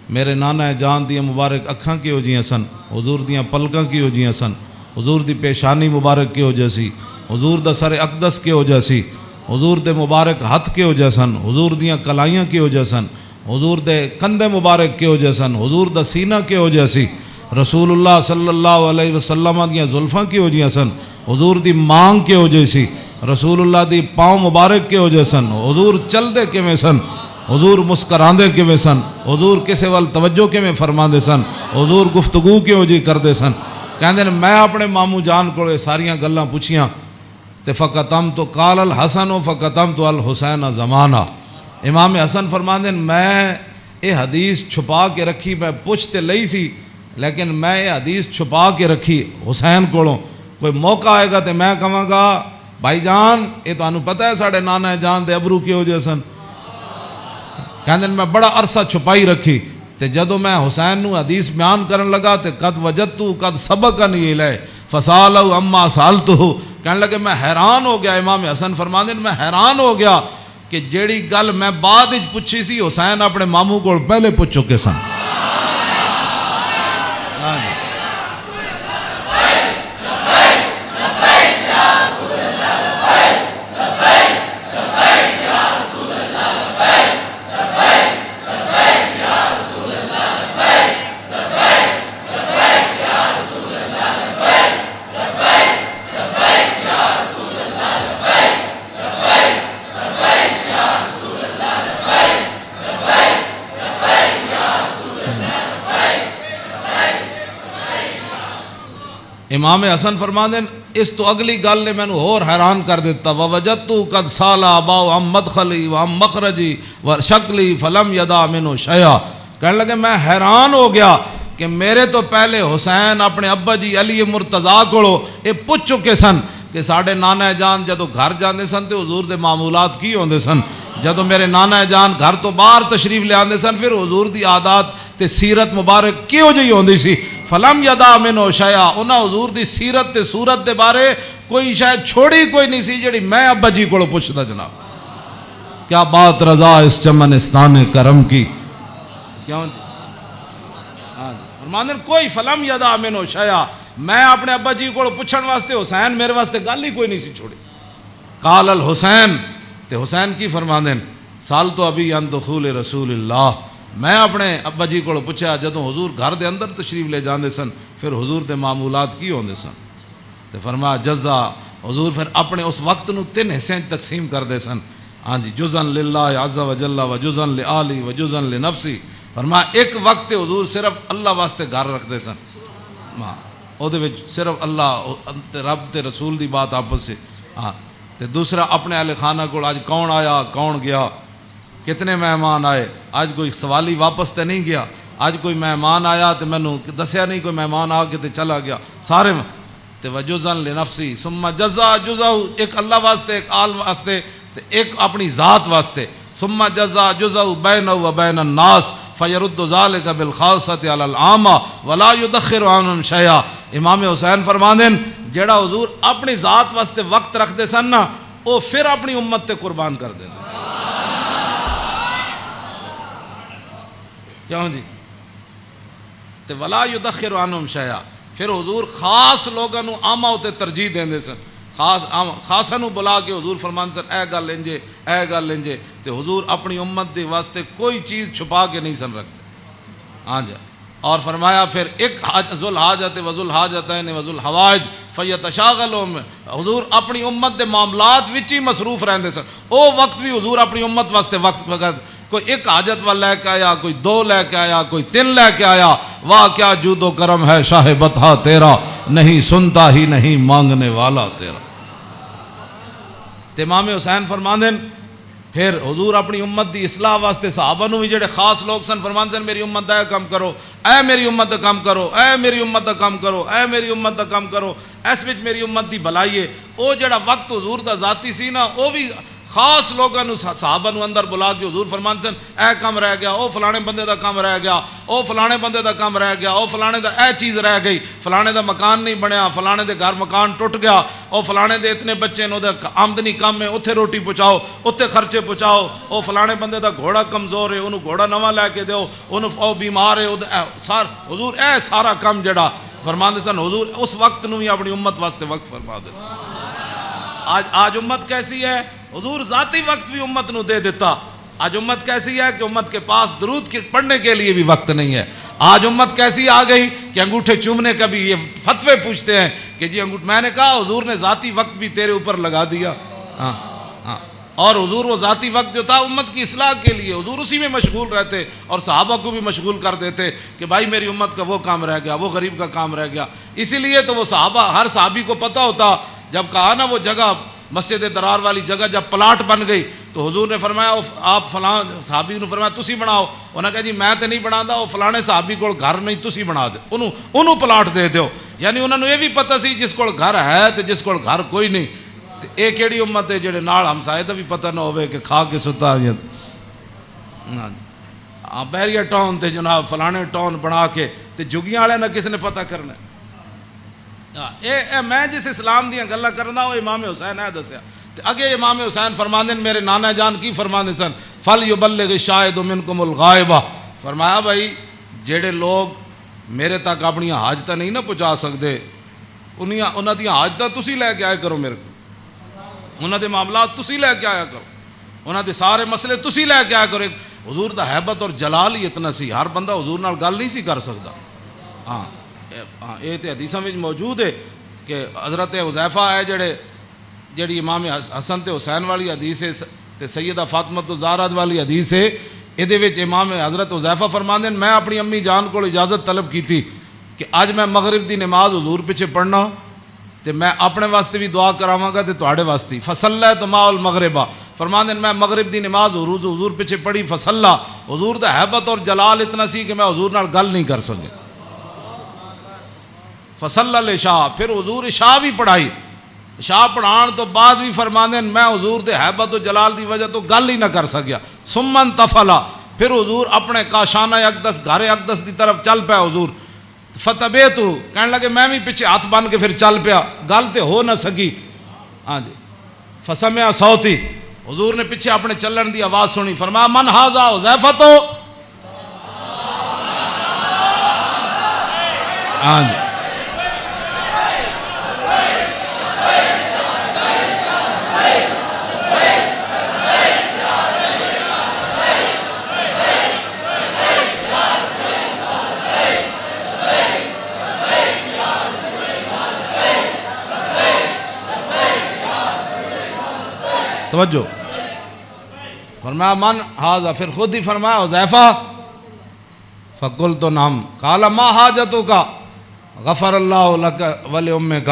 میرے نانا جان دیاں مبارک اکھاں کیہو جیاں سن، حضور دیاں پلکاں کیہو جیاں سن، حضور دی پیشانی مبارک کیہو جہا سی، حضور دا سر اقدس کیہو جہا سی، حضور دے مبارک ہتھ کیہو جہا سن، حضور دیاں کلائیاں کیہو جہا سن، حضور دے کندھے مبارک کیہو جہا سن، حضور دا سینہ کیہو جہا سی، رسول اللہ صلی اللہ علیہ وسلم دیاں زلفاں کیہو جہاں سن، حضور دی مانگ کیہو جہی سی، رسول اللہ دی پاؤں مبارک کیہو جہے سن، حضور چل دے کیویں سن، حضور مسکراندے کیویں سن، حضور کسے وال توجہ کیویں فرماندے سن، حضور گفتگو کیہو جی کردے سن۔ کہندے نے میں اپنے ماموں جان کو ساریاں گلاں پوچھیاں تے فقطم تو قال الحسن و فقطم تو الحسین زمانہ۔ امام حسن فرماندے میں یہ حدیث چھپا کے رکھی، میں پوچھ تے لئی سی لیکن میں یہ حدیث چھپا کے رکھی حسین کولوں، کوئی موقع آئے گا تے میں کہاں گا بھائی جان یہ تانوں پتہ ہے ساڑھے نانا جان دے ابرو کیہو جہے سن۔ کہندے میں بڑا عرصہ چھپائی رکھی تے جدوں میں حسین نو حدیث بیان کرن لگا تے قد وجدتو قد سبقنی الیہ فسالہ اما سالتہ، کہنے لگے میں حیران ہو گیا۔ امام حسن فرماندے میں حیران ہو گیا کہ جیڑی گل میں بعد وچ پوچھی سی حسین اپنے ماموں کو پہلے پوچھ چکے سن۔ امام حسن فرماندے اس تو اگلی گل نے مینوں ہور حیران کر دیتا، ووجدت قد سالا اباؤ ام مدخلی و ام مخرجی و شکلی فلم یدا منو شیئا۔ کہنے لگے میں حیران ہو گیا کہ میرے تو پہلے حسین اپنے ابا جی علی مرتضیٰ کو یہ پوچھ چکے سن کہ ساڑھے نانا جان جدو گھر جاندے سن تے حضور دے معمولات کی ہوندے سن، جدو میرے نانا جان گھر تو باہر تشریف لے آندے سن پھر حضور دی عادات تے سیرت مبارک کیوں جی ہوندی سی، فلم یدا منو شیئا، انہاں حضور دی سیرت تے صورت دے بارے کوئی شاید چھوڑی کوئی نہیں سی جڑی میں ابا جی کو پوچھتا جناب۔ کیا بات رضا اس چمنستان کرم کی، کیوں جی فرماندے کوئی فلم یدا منو شیئا، میں اپنے ابا جی کو پوچھن واسطے حسین میرے واسطے گل ہی کوئی نہیں سی چھوڑی۔ قال الحسین تے حسین کی فرماندے سال تو ابھی ان دخول رسول اللہ، میں اپنے ابا جی کو پوچھا جدوں حضور گھر دے اندر تشریف لے جاندے سن پھر حضور دے معمولات کی ہوندے سن، تے فرمایا جزا، حضور پھر اپنے اس وقت نو 3 حصے تقسیم کر دے سن، ہاں جی، جزن للہ عز و جل و جزن لآلی و جزن لنفسی۔ فرمایا ایک وقت حضور صرف اللہ واسطے گھر رکھ دے سن، او دے وچ صرف اللہ رب تے رسول دی بات آپس سے، ہاں تے دوسرا اپنے اہل خانہ کو آج کون آیا کون گیا، کتنے مہمان آئے، آج کوئی سوالی واپس تے نہیں گیا، آج کوئی مہمان آیا تے میں نے دسیا نہیں کوئی مہمان آ کے تے چلا گیا، سارے تے وجزن لنفسی ثم جزا جزا، ایک اللہ واسطے ایک آل واسطے تے ایک اپنی ذات واسطے، ثم جزا جزا بینہ و بین الناس فیرد ذالک بالخاصۃ علی العامہ ولا یدخر عنہم شیئا۔ امام حسین فرماندے جیڑا حضور اپنی ذات واسطے وقت رکھ دے سن نا وہ پھر اپنی امت تے قربان کر دے سن، کیوں جی، تے ولا یدخر عنہم شیئا، پھر حضور خاص لوگاں نو عامہ تے ترجیح دیندے سن، خاصاں نو بلا کے حضور فرمان سن اے گل انجے اے گل انجے، تے حضور اپنی امت دے واسطے کوئی چیز چھپا کے نہیں سن رکھتے، ہاں جی۔ اور فرمایا پھر ایک ذو الحاجت و ذو الحاجتین و ذو الحوائج فیتشاغلون، حضور اپنی امت دے معاملات وچ ہی مصروف رہندے سن، او وقت بھی حضور اپنی امت واسطے وقت کوئی ایک حاجت والا لے کے آیا، کوئی دو لے کے آیا، کوئی تین لے کے آیا. واہ کیا جود و کرم ہے شاہ بطحا تیرا، نہیں سنتا ہی نہیں مانگنے والا تیرا. تے امام حسین فرماندے پھر حضور اپنی امت دی اصلاح واسطے صحابہ نو بھی جڑے خاص لوگ سن فرماندے میری امت دا کام کرو، اے میری امت دا کام کرو، اے میری امت دا کام کرو، اے میری امت دا کام کرو. اس وچ میری امت دی بھلائی ہے. او جڑا وقت حضور دا ذاتی سی نا، او بھی خاص لوگوں نو صحابہ نو اندر بلا کے حضور فرمان سن اے کام رہ گیا، او فلانے بندے دا کام رہ گیا، او فلانے بندے دا کام رہ گیا، او فلانے دا اے چیز رہ گئی، فلانے دا مکان نہیں بنیا، فلانے دے گھر مکان ٹوٹ گیا، او فلانے دے اتنے بچے نو دے آمدنی کم ہے، اتھے روٹی پہنچاؤ، اتھے خرچے پہنچاؤ، او فلانے بندے دا گھوڑا کمزور ہے، انہوں گھوڑا نواں لے کے دیو، انہوں او بیمار ہے. حضور اے سارا کام جڑا فرمان دے سن حضور اس وقت نو ہی اپنی امت واسطے وقت فرما دے. آج امت کیسی ہے؟ حضور ذاتی وقت بھی امت نو دے دیتا. آج امت کیسی ہے کہ امت کے پاس درود پڑھنے کے لیے بھی وقت نہیں ہے. آج امت کیسی آ گئی کہ انگوٹھے چومنے کا بھی یہ فتوے پوچھتے ہیں کہ جی میں نے کہا حضور نے ذاتی وقت بھی تیرے اوپر لگا دیا. ہاں ہاں. اور حضور وہ ذاتی وقت جو تھا امت کی اصلاح کے لیے حضور اسی میں مشغول رہتے اور صحابہ کو بھی مشغول کر دیتے کہ بھائی میری امت کا وہ کام رہ گیا، وہ غریب کا کام رہ گیا. اسی لیے تو وہ صحابہ ہر صحابی کو پتہ ہوتا جب کہا نا وہ جگہ مسجد درار والی جگہ جب پلاٹ بن گئی تو حضور نے فرمایا آپ فلاں صحابی نے فرمایا تسی بناؤ. انہوں نے کہا جی میں تو نہیں بنا دا، وہ فلانے صحابی کو گھر نہیں تسی بنا دے، انہوں پلاٹ دے دیو. یعنی انہوں نے یہ بھی پتہ سی جس کو گھر ہے تو جس کو گھر کوئی نہیں. یہ کیڑی امت ہے جڑے نال ہمسائے دا بھی پتہ نہ ہوئے کہ کھا کے ستا بحریہ ٹاؤن تے جناب فلانے ٹاؤن بنا کے تے جگیاں والے نہ کس نے پتہ کرنا. میں جس اسلام دیاں گلاں کرنا وہ امام حسین ہے دسیا. اگے امام حسین فرماندے میرے نانا جان کی فرماندے سن فَلْيُبَلِّغِ الشَّاهِدُ مِنْكُمُ الْغَائِبَ. فرمایا بھائی جڑے لوگ میرے تک اپنی حاجتاں نہیں نہ پہنچا سکتے انہاں دی حاجتاں تسی لے کے آئے کرو، میرے کو انہاں دے معاملات تسی لے کے آیا کرو، انہاں دے سارے مسئلے تسی لے کے آیا کرو. حضور دا حیبت اور جلال ہی اتنا سی، ہر بندہ حضور نال گل نہیں سی کر سکتا. ہاں یہ تو حدیثاں میں موجود ہے کہ حضرت حذیفہ ہے جڑی امام حسن تے حسین والی حدیث ہے تے سیدہ فاطمہ الزہرا والی حدیث ہے. یہ امام حضرت حذیفہ فرماندے میں اپنی امی جان کو اجازت طلب کی تھی کہ اج میں مغرب دی نماز حضور پیچھے پڑھنا تے میں اپنے واسطے بھی دعا کراواں گا تے تواڈے واسطے. فصلیت مع المغربہ فرماندے میں مغرب دی نماز حضور پیچھے پڑھی. فصلا حضور دا حیبت اور جلال اتنا سی کہ میں حضور نال گل نہیں کر سکے. فصلی العشاء پھر حضور عشاء بھی پڑھائی. عشاء پڑھان تو بعد بھی فرماندے میں حضور دے حیبت و جلال دی وجہ تو گل ہی نہ کر سکیا. ثم انتفلا پھر حضور اپنے کاشانہ اقدس گھر اقدس دی طرف چل پیا. حضور فتبیتو کہنے لگے میں بھی پیچھے ہاتھ بن کے پھر چل پیا، گل تے ہو نہ سکی. ہاں جی. فسمع صوتی حضور نے پیچھے اپنے چلن دی آواز سنی. فرمایا من ھذا حذیفہ تو. ہاں جی. توجہ فرمایا من ھذا پھر خود ہی فرمایا حذیفہ. فقلت نعم قال ما حاجتک غفر اللہ لک ولأمک.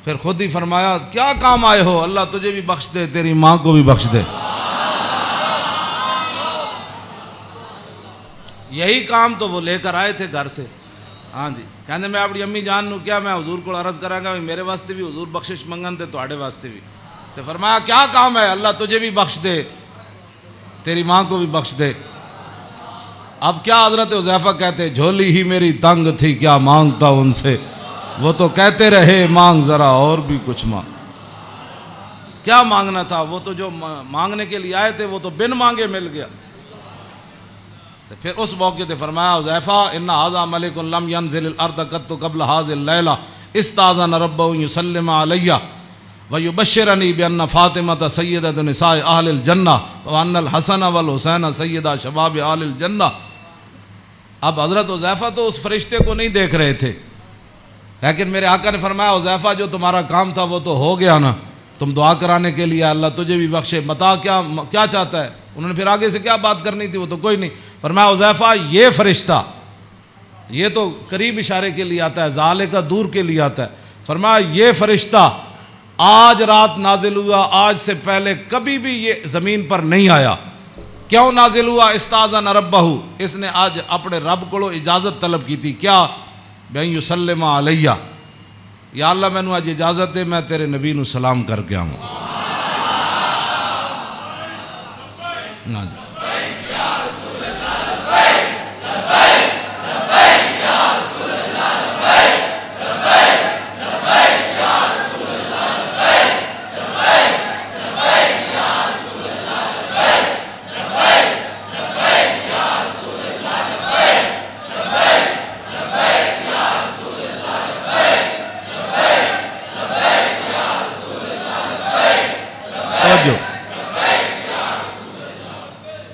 پھر خود ہی فرمایا کیا کام آئے ہو، اللہ تجھے بھی بخش دے تیری ماں کو بھی بخش دے. یہی کام تو وہ لے کر آئے تھے گھر سے. ہاں جی. کہنے میں اپنی امی جان نو کیا میں حضور کو عرض کراں گا میرے واسطے بھی حضور بخشش منگن تے تواڈے واسطے بھی. تو فرمایا کیا کام ہے، اللہ تجھے بھی بخش دے تیری ماں کو بھی بخش دے. اب کیا حضرت حذیفہ کہتے جھولی ہی میری تنگ تھی کیا مانگتا ان سے، وہ تو کہتے رہے مانگ ذرا اور بھی کچھ مانگ. کیا مانگنا تھا، وہ تو جو مانگنے کے لیے آئے تھے وہ تو بن مانگے مل گیا. تو پھر اس موقع تے فرمایا حذیفہ ان ھذا ملک لم ينزل الارض قط قبل هذه الليله استاذن ربه يسلم علي ويبشرني بان فاطمه سيده نساء اهل الجنه وان الحسن والحسين سيدا شباب اهل الجنه. اب حضرت حذیفہ تو اس فرشتے کو نہیں دیکھ رہے تھے، لیکن میرے آقا نے فرمایا حذیفہ جو تمہارا کام تھا وہ تو ہو گیا نا. تم دعا کرانے کے لیے اللہ تجھے بھی بخشے، متا کیا چاہتا ہے؟ انہوں نے پھر آگے سے کیا بات کرنی تھی، وہ تو کوئی نہیں. فرمایا حذیفہ یہ فرشتہ، یہ تو قریب اشارے کے لیے آتا ہے، ذالک دور کے لیے آتا ہے. فرمایا یہ فرشتہ آج رات نازل ہوا، آج سے پہلے کبھی بھی یہ زمین پر نہیں آیا. کیوں نازل ہوا؟ استاذن ربہ، اس نے آج اپنے رب کو اجازت طلب کی تھی. کیا؟ بین یسلم علیہ، یا اللہ مینوں اج اجازت ہے میں تیرے نبی نو سلام کر کے آؤں.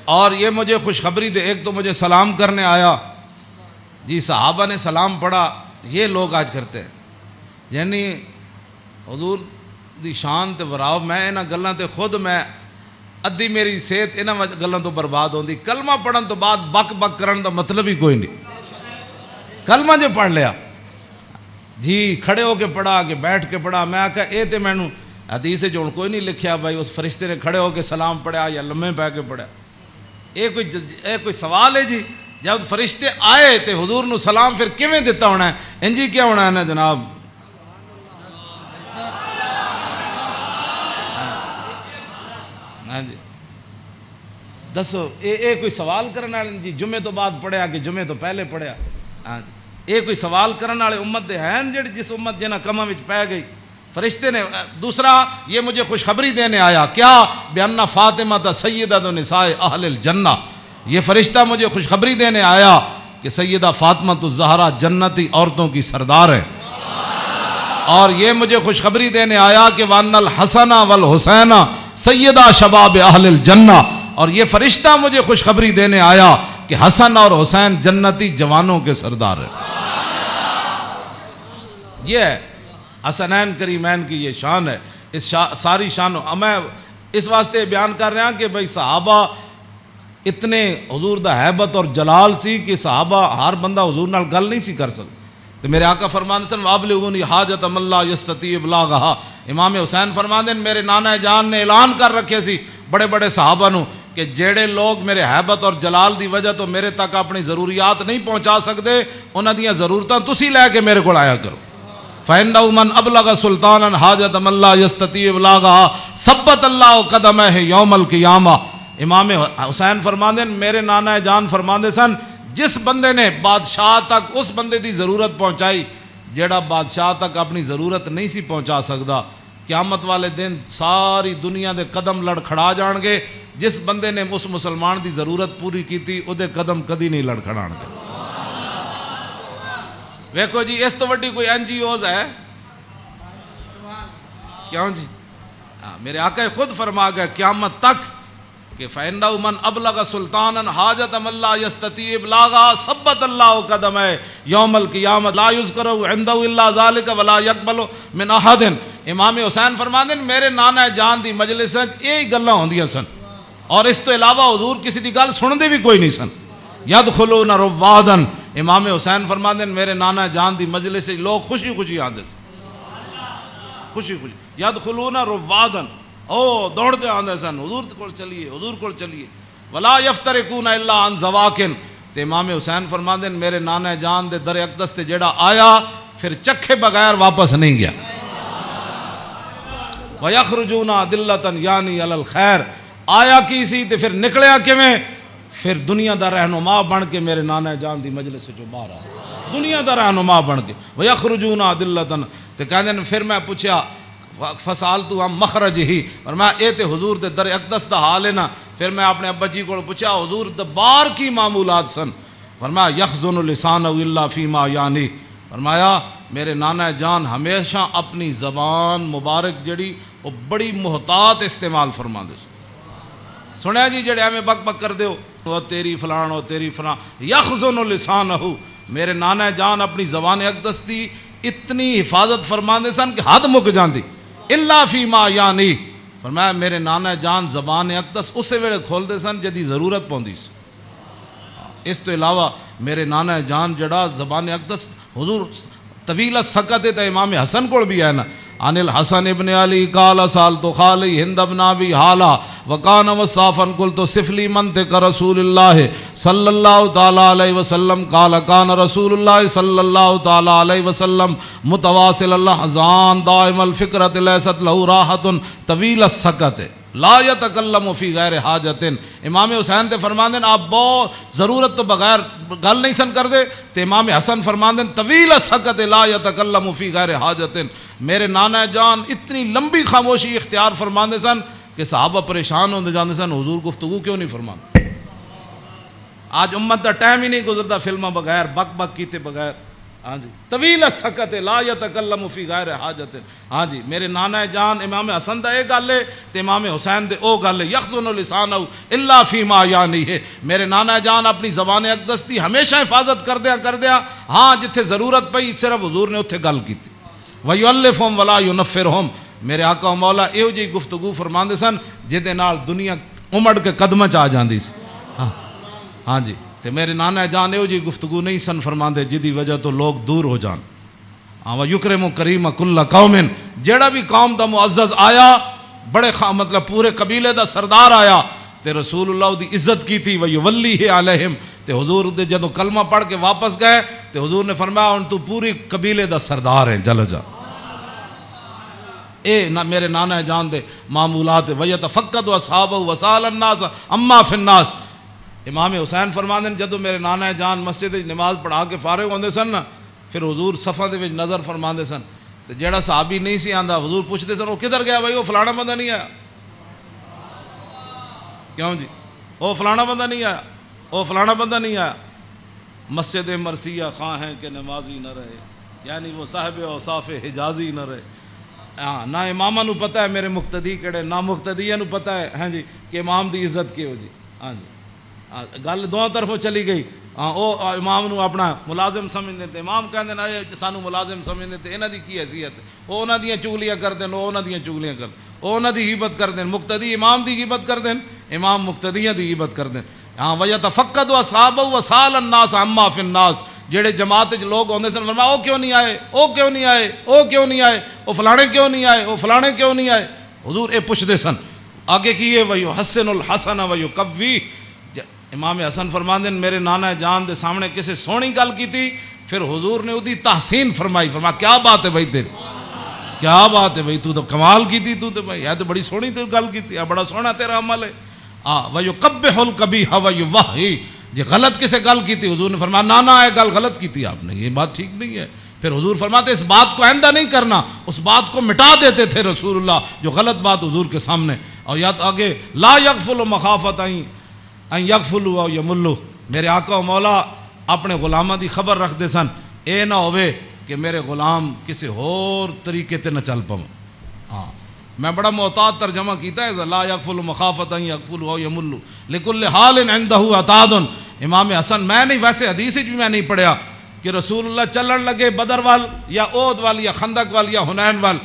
اور یہ مجھے خوشخبری دے، ایک تو مجھے سلام کرنے آیا جی، صحابہ نے سلام پڑھا. یہ لوگ آج کرتے ہیں، یعنی حضور دی شان تے وراو، میں انہاں گلاں تے خود میں ادھی میری صحت انہاں گلاں تو برباد ہوندی. کلمہ پڑھن تو بعد بک بک کرن دا مطلب ہی کوئی نہیں. کلمہ جو پڑھ لیا جی، کھڑے ہو کے پڑھا کہ بیٹھ کے پڑھا، میں آکھا اے تے مینوں حدیث جو کوئی نہیں لکھیا بھائی اس فرشتے نے کھڑے ہو کے سلام پڑھا یا لمحے پہ کے پڑھا. یہ کوئی سوال ہے جی؟ جب فرشتے آئے تے حضور نو سلام پھر کیویں دیتا ہونا ہے؟ انجی کیا ہونا ہے نا جناب؟ ہاں جی دسو، یہ کوئی سوال کرنے والے جی جمعے تو بعد پڑھیا کہ جمعے تو پہلے پڑھیا؟ ہاں جی، یہ کوئی سوال کرنے والے امت دے ہیں جڑی جس امت جنہاں کماں وچ پہ گئی؟ فرشتے نے. دوسرا یہ مجھے خوشخبری دینے آیا، کیا؟ بِأَنَّ فاطمہ سیدۃ نساء اہل الجنہ، یہ فرشتہ مجھے خوشخبری دینے آیا کہ سیدہ فاطمہ الزہرا جنتی عورتوں کی سردار ہے. اور یہ مجھے خوشخبری دینے آیا کہ وَأَنَّ الْحَسَنَ وَالْحُسَيْنَ سیدہ شباب اہل الجنہ، اور یہ فرشتہ مجھے خوشخبری دینے آیا کہ حسن اور حسین جنتی جوانوں کے سردار ہے. یہ ہے حسنین کریمین کی یہ شان ہے. اس ساری شان میں اس واسطے بیان کر رہا ہوں کہ بھئی صحابہ اتنے حضور دا حیبت اور جلال سی کہ صحابہ ہر بندہ حضور نال گل نہیں سی کر سکتا. تو میرے آقا فرماندے سن وابلغونی حاجت من لا یستطیع ابلاغھا. امام حسین فرماندے میرے نانا جان نے اعلان کر رکھے سی بڑے بڑے صحابہ نو کہ جڑے لوگ میرے حیبت اور جلال دی وجہ تو میرے تک اپنی ضروریات نہیں پہنچا سکتے، انہاں دیاں ضرورتاں تسی لے کے میرے کو آیا کرو. فَإِنَّهُ مَنْ أَبْلَغَ سُلْطَانًا حَاجَةَ مَنْ لَا يَسْتَطِيعُ إِبْلَاغَهَا ثَبَّتَ اللَّهُ قَدَمَيْهِ يَوْمَ الْقِيَامَةِ. امام حسین فرماندے میرے نانا جان فرماندے سن جس بندے نے بادشاہ تک اس بندے دی ضرورت پہنچائی جیڑا بادشاہ تک اپنی ضرورت نہیں سی پہنچا سکدا، قیامت والے دن ساری دنیا دے قدم لڑکھڑا جان گے. جس بندے نے اس مسلمان دی ضرورت پوری کیتی او دے قدم کدی نہیں لڑکھڑان گے. ویکھو جی اس تو وڈی کوئی این جی اوز ہے کیوں جی؟ میرے آقا خود فرما گئے قیامت تک کہ فَإِنَّهُ مَنْ أَبْلَغَ سُلْطَانًا حَاجَةَ مَنْ لَا يَسْتَطِيعُ إِبْلَاغَهَا ثَبَّتَ اللَّهُ قَدَمَيْهِ يَوْمَ الْقِيَامَةِ لَا يُذْكَرُ عِنْدَهُ إِلَّا ذَلِكَ وَلَا يَقْبَلُ مِنْ أَحَدٍ. امام حسین فرماندے میرے نانا جان دی مجلس وچ یہی گلاں ہوندیاں سن اور اس تو علاوہ حضور کسی دی گل سندے بھی کوئی نہیں سن. یدخلون روادن. امام حسین فرماندے میرے نانا جان دی مجلس سے لوگ خوشی خوشی آندے سن، خوشی خوشی. یدخلون روادن، او دوڑتے آندے سن حضور کول چلیے، حضور کول چلیے. ولا یفترقون الا عن زواکن. تے امام حسین فرماندے میرے نانا جان دے در اقدس تے جیڑا آیا پھر چکھے بغیر واپس نہیں گیا. وَيَخْرُجُونَ عَدِلَّةً یعنی علی الخیر. آیا کی سی تے پھر نکلیا کیویں؟ پھر دنیا دا رہنما بن کے میرے نانا جان دی مجلس جو باہر آیا، دنیا دا رہنما بن کے. وَيَخْرُجُونَ عَدِلَّةً. تے کہندے پھر میں پوچھا فسالتو ہم مخرج ہی، اور میں اے تے حضور دے در اقدس دا حال ہے نا. پھر میں اپنے ابا جی کو پوچھا حضور دبار کی معمولات سن. فرمایا یخزن لسانہ الا فیما یعنی. فرمایا میرے نانا جان ہمیشہ اپنی زبان مبارک جڑی وہ بڑی محتاط استعمال فرما دے. سنیا جی جڑے ہمیں بک بک کر دیو وہ تیری فلان ہو تیری فلان. یخزن لسانہ، میرے نانا جان اپنی زبان اقدس دی اتنی حفاظت فرما دے سن کہ حد مک جاندی. الا فیما یعنی، فرمایا میرے نانا جان زبان اقدس اسے ویلے کھول دے سن جدی ضرورت پوندی سی، اس تو علاوہ میرے نانا جان جڑا زبان اقدس حضور طویل سکت تے امام حسن کو بھی ہے نا، عن الحسن ابن علی قال سالت خالی ہند ابن ابی حالا وکان وصافا قلت صف لی منطق رسول اللہ صلی اللہ تعالی علیہ وسلم قال کان رسول اللہ صلی اللہ تعالی علیہ وسلم متواصل الاحزان دائم الفکرۃ لیست له راحت طویل السکت لا یتکلم فی غیر حاجت۔ امام حسین تے فرماندے آپ بہت ضرورت تو بغیر گل نہیں سن کر دے، تے امام حسن فرماندے طویل السکت لا یتکلم فی غیر حاجت، میرے نانا جان اتنی لمبی خاموشی اختیار فرماندے سن کہ صحابہ پریشان ہوندے جاندے سن حضور گفتگو کیوں نہیں فرماندے۔ آج امت دا ٹائم ہی نہیں گزرتا فلمہ بغیر بک بک کیتے بغیر، ہاں جی طویل السکت لا یتکلم فی غیر حاجت، ہاں جی میرے نانا جان امام حسن دا اے گل ہے تے امام حسین دے او گل ہے، یخزن لسانہ الا فیما یعنی ہے، میرے نانا جان اپنی زبان اقدس دی ہمیشہ حفاظت کردیا، ہاں جتھے ضرورت پئی صرف حضور نے اتھے گل کیتی، وَيُؤَلِّفُهُمْ وَلَا يُنَفِّرُهُمْ، میرے آقا و مولا ایو جی گفتگو فرماندے سن جہدے نال دنیا امڑ کے قدمہ چ آ جاندی سی، ہاں جی تے میرے نانا جان ایو جی گفتگو نہیں سن فرماندے جدی وجہ تو لوگ دور ہو جان، وَيُكْرِمُ كَرِيمَ كُلَّ قَوْمٍ، جیڑا بھی قوم دا معزز آیا بڑے مطلب پورے قبیلے دا سردار آیا تے رسول اللہ دی عزت کی تھی، وَيُوَلِّهِ عَلَيْهِمْ، تے حضور دے جدو کلمہ پڑھ کے واپس گئے تے حضور نے فرمایا ان تو پوری قبیلے دا سردار ہیں جل جا، اے میرے نانا جان دے معمولات، وَيَتَفَقَّدُ أَصْحَابَهُ وَسَأَلَ النَّاسَ عَمَّا فِي النَّاسِ، امام حسین فرماندے جدو میرے نانا جان مسجد نماز پڑھا کے فارغ ہوندے سن نا پھر حضور صفاں دے وچ نظر فرماندے سن تے جیڑا صحابی نہیں سی آندا حضور پوچھدے سن وہ کدھر گیا بھائی، وہ فلانا بندہ نہیں آیا، کیوں جی وہ فلانا بندہ نہیں آیا، وہ فلانا بندہ نہیں آیا، مسجد مرثیہ خواہ ہیں کہ نمازی نہ رہے، یعنی وہ صاحب اوصاف حجازی نہ رہے، ہاں نہ امامہ نو پتہ ہے میرے مقتدی کیڑے، نہ مقتدیہ نو پتہ ہے ہاں جی کہ امام دی عزت کی ہو جی، ہاں جی گل دو طرفوں چلی گئی، ہاں او امام نو اپنا ملازم سمجھتے تے امام کہندے نا سانو ملازم سمجھتے تے انہاں دی کی حیثیت، او انہاں دیاں چگلیاں کردے او انہاں دیاں چگلیاں کردے، او انہاں دی غیبت کردے، مقتدی امام دی غیبت کردے، امام مقتدیاں دی غیبت کردے، ہاں وَيَتَفَقَّدُ أَصْحَابَهُ وَسَأَلَ النَّاسَ عَمَّا فِي النَّاسِ، جڑے جماعت وچ لوگ ہوندے سن فرمایا او کیوں نہیں آئے، او کیوں نہیں آئے، او کیوں نہیں آئے، او فلانے کیوں نہیں آئے، او فلانے کیوں نہیں آئے، حضور اے پوچھدے سن، آگے کیے وَيُحَسِّنُ الْحَسَنَ وَيُقَوِّيهِ، امام حسن فرماندے میرے نانا جان دے سامنے کسی سونی گل کی تھی پھر حضور نے ادھی تحسین فرمائی، فرمایا کیا بات ہے بھائی تیری، کیا بات ہے بھائی تو کمال کی تھی، تو بھائی یہ تو بڑی سونی تو گل کی تھی، بڑا سونا تیرا عمل ہے، وَيُقَبِّحُ الْقَبِيحَ وَيُوَحِّي، جی غلط کسے گل کی تھی حضور نے فرمایا نانا ہے گل غلط کی تھی آپ نے، یہ بات ٹھیک نہیں ہے، پھر حضور فرماتے اس بات کو آئندہ نہیں کرنا، اس بات کو مٹا دیتے تھے رسول اللہ جو غلط بات حضور کے سامنے، اور یاد آگے لا یغفل مخافت ان یغفلوا او یملوا، میرے آقا و مولا اپنے غلامہ دی خبر رکھ دے سن اے نہ ہوئے کہ میرے غلام کسی اور طریقے تے نہ چل پاؤں، ہاں میں بڑا محتاط ترجمہ کیتا ہے لا یغفل مخافت ان یغفلوا او یملوا لکل حال عنده عتاد، امام حسن میں نہیں ویسے حدیث بھی میں نہیں پڑھیا کہ رسول اللہ چلن لگے بدر وال یا احد وال یا خندق وال یا حنین وال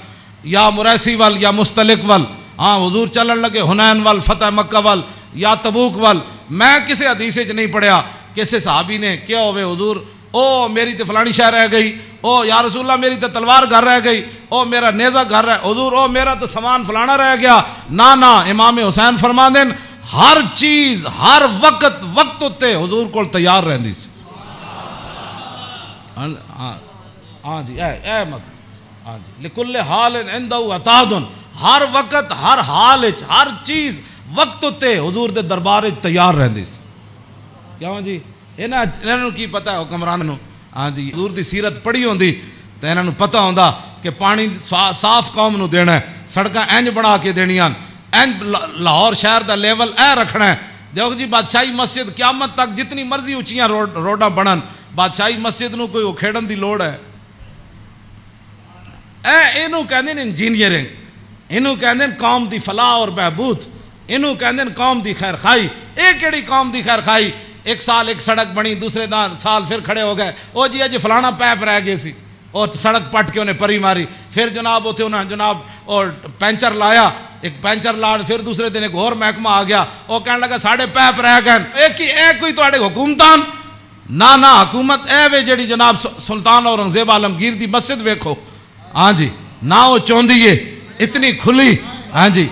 یا مریسی وال یا مستلق وال، ہاں حضور چلن لگے حنین وال فتح مکہ وال یا تبوک وال، میں کسی حدیث وچ نہیں پڑھیا کسی صحابی نے کیا ہوئے حضور او میری تے فلانی شے رہ گئی، او یا رسول اللہ میری تے تلوار گھر رہ گئی، او میرا نیزہ گھر رہ، حضور او میرا تے سامان فلانا رہ گیا، نا امام حسین فرما دین ہر چیز ہر وقت وقت تے حضور کول تیار رہندی سی، ہاں جی اے مت ہاں جی لکل حال عنده عتاد، ہر وقت ہر حال وچ ہر چیز وقت تے حضور دے دربار وچ تیار رہندی سی، کیوں جی انہاں نوں کی پتہ ہے حکمران نوں، ہاں جی حضور دی سیرت پڑھی ہوندی تے انہاں نوں پتہ ہوندا کہ پانی صاف قوم نوں دینا ہے، سڑکاں انج بنا کے دینیاں، انج لاہور شہر دا لیول اے رکھنا ہے، دیکھو جی بادشاہی مسجد قیامت تک جتنی مرضی اونچیاں روڈاں بنن بادشاہی مسجد نوں کوئی کھیڑن دی لوڑ ہے، اینوں کہندے نے انجینئرنگ، اینوں کہندے قوم دی فلاح اور بہبود، اینوں کہندے قوم دی خیر خائی، اے کیڑی قوم دی خیر خائی، ایک سال ایک سڑک بنی دوسرے سال پھر کھڑے ہو گئے او جی اج فلانا پیپ رہ گئے سی، اور سڑک پٹ کے انہیں پری ماری. پھر جناب اتنے انہیں جناب اور پینچر لایا, ایک پینچر لا, پھر دوسرے دن ایک اور محکمہ آ گیا, وہ کہنے لگا ساڑھے پیپ رہ گئے. ایک کوئی تواڈے حکومتان نہ حکومت اے وے جڑی جناب سلطان اورنگزیب عالمگیر دی مسجد ویکھو, ہاں جی, نہ وہ چوندی ہے اتنی کھلی, ہاں جی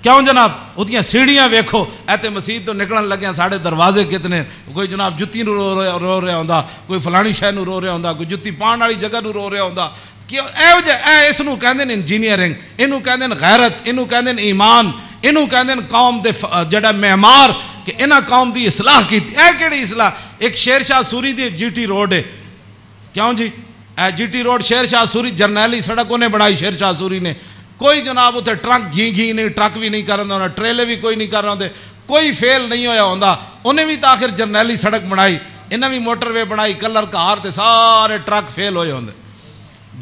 کیوں جناب اتنی سیڑھیاں ویکھو. ایتے مسجد تو نکلن لگے ساڑھے دروازے کتنے, کوئی جناب جتی نو رو رہا ہوندا, کوئی فلانی شے نو رو رہا ہوندا, کوئی جتی پان والی جگہ نو رو رہا ہوندا. کیوں اس نو کہندے نے انجینئرنگ, اینو کہندے نے غیرت, اینو کہندے نے ایمان, اینو کہندے نے قوم دے جڑا معمار کہ انہاں قوم دی اصلاح کیتی. اے کیڑی اصلاح؟ ایک شیر شاہ سوری دی جی ٹی روڈ ہے, کیوں جی اے جی ٹی روڈ شیر شاہ سوری جرنیلی سڑک انہیں بڑھائی شیر شاہ سوری نے. کوئی جناب اتنے ٹرک گھی نہیں, ٹرک بھی نہیں کر رہا ہوں, ٹریلے بھی کوئی نہیں کر رہے ہوں, کوئی فیل نہیں ہویا ہوندا. انہیں بھی تاخیر جرنیلی سڑک بنائی, انہیں بھی موٹر وے بنائی, کلر کار تے سارے ٹرک فیل ہوئے ہوندے,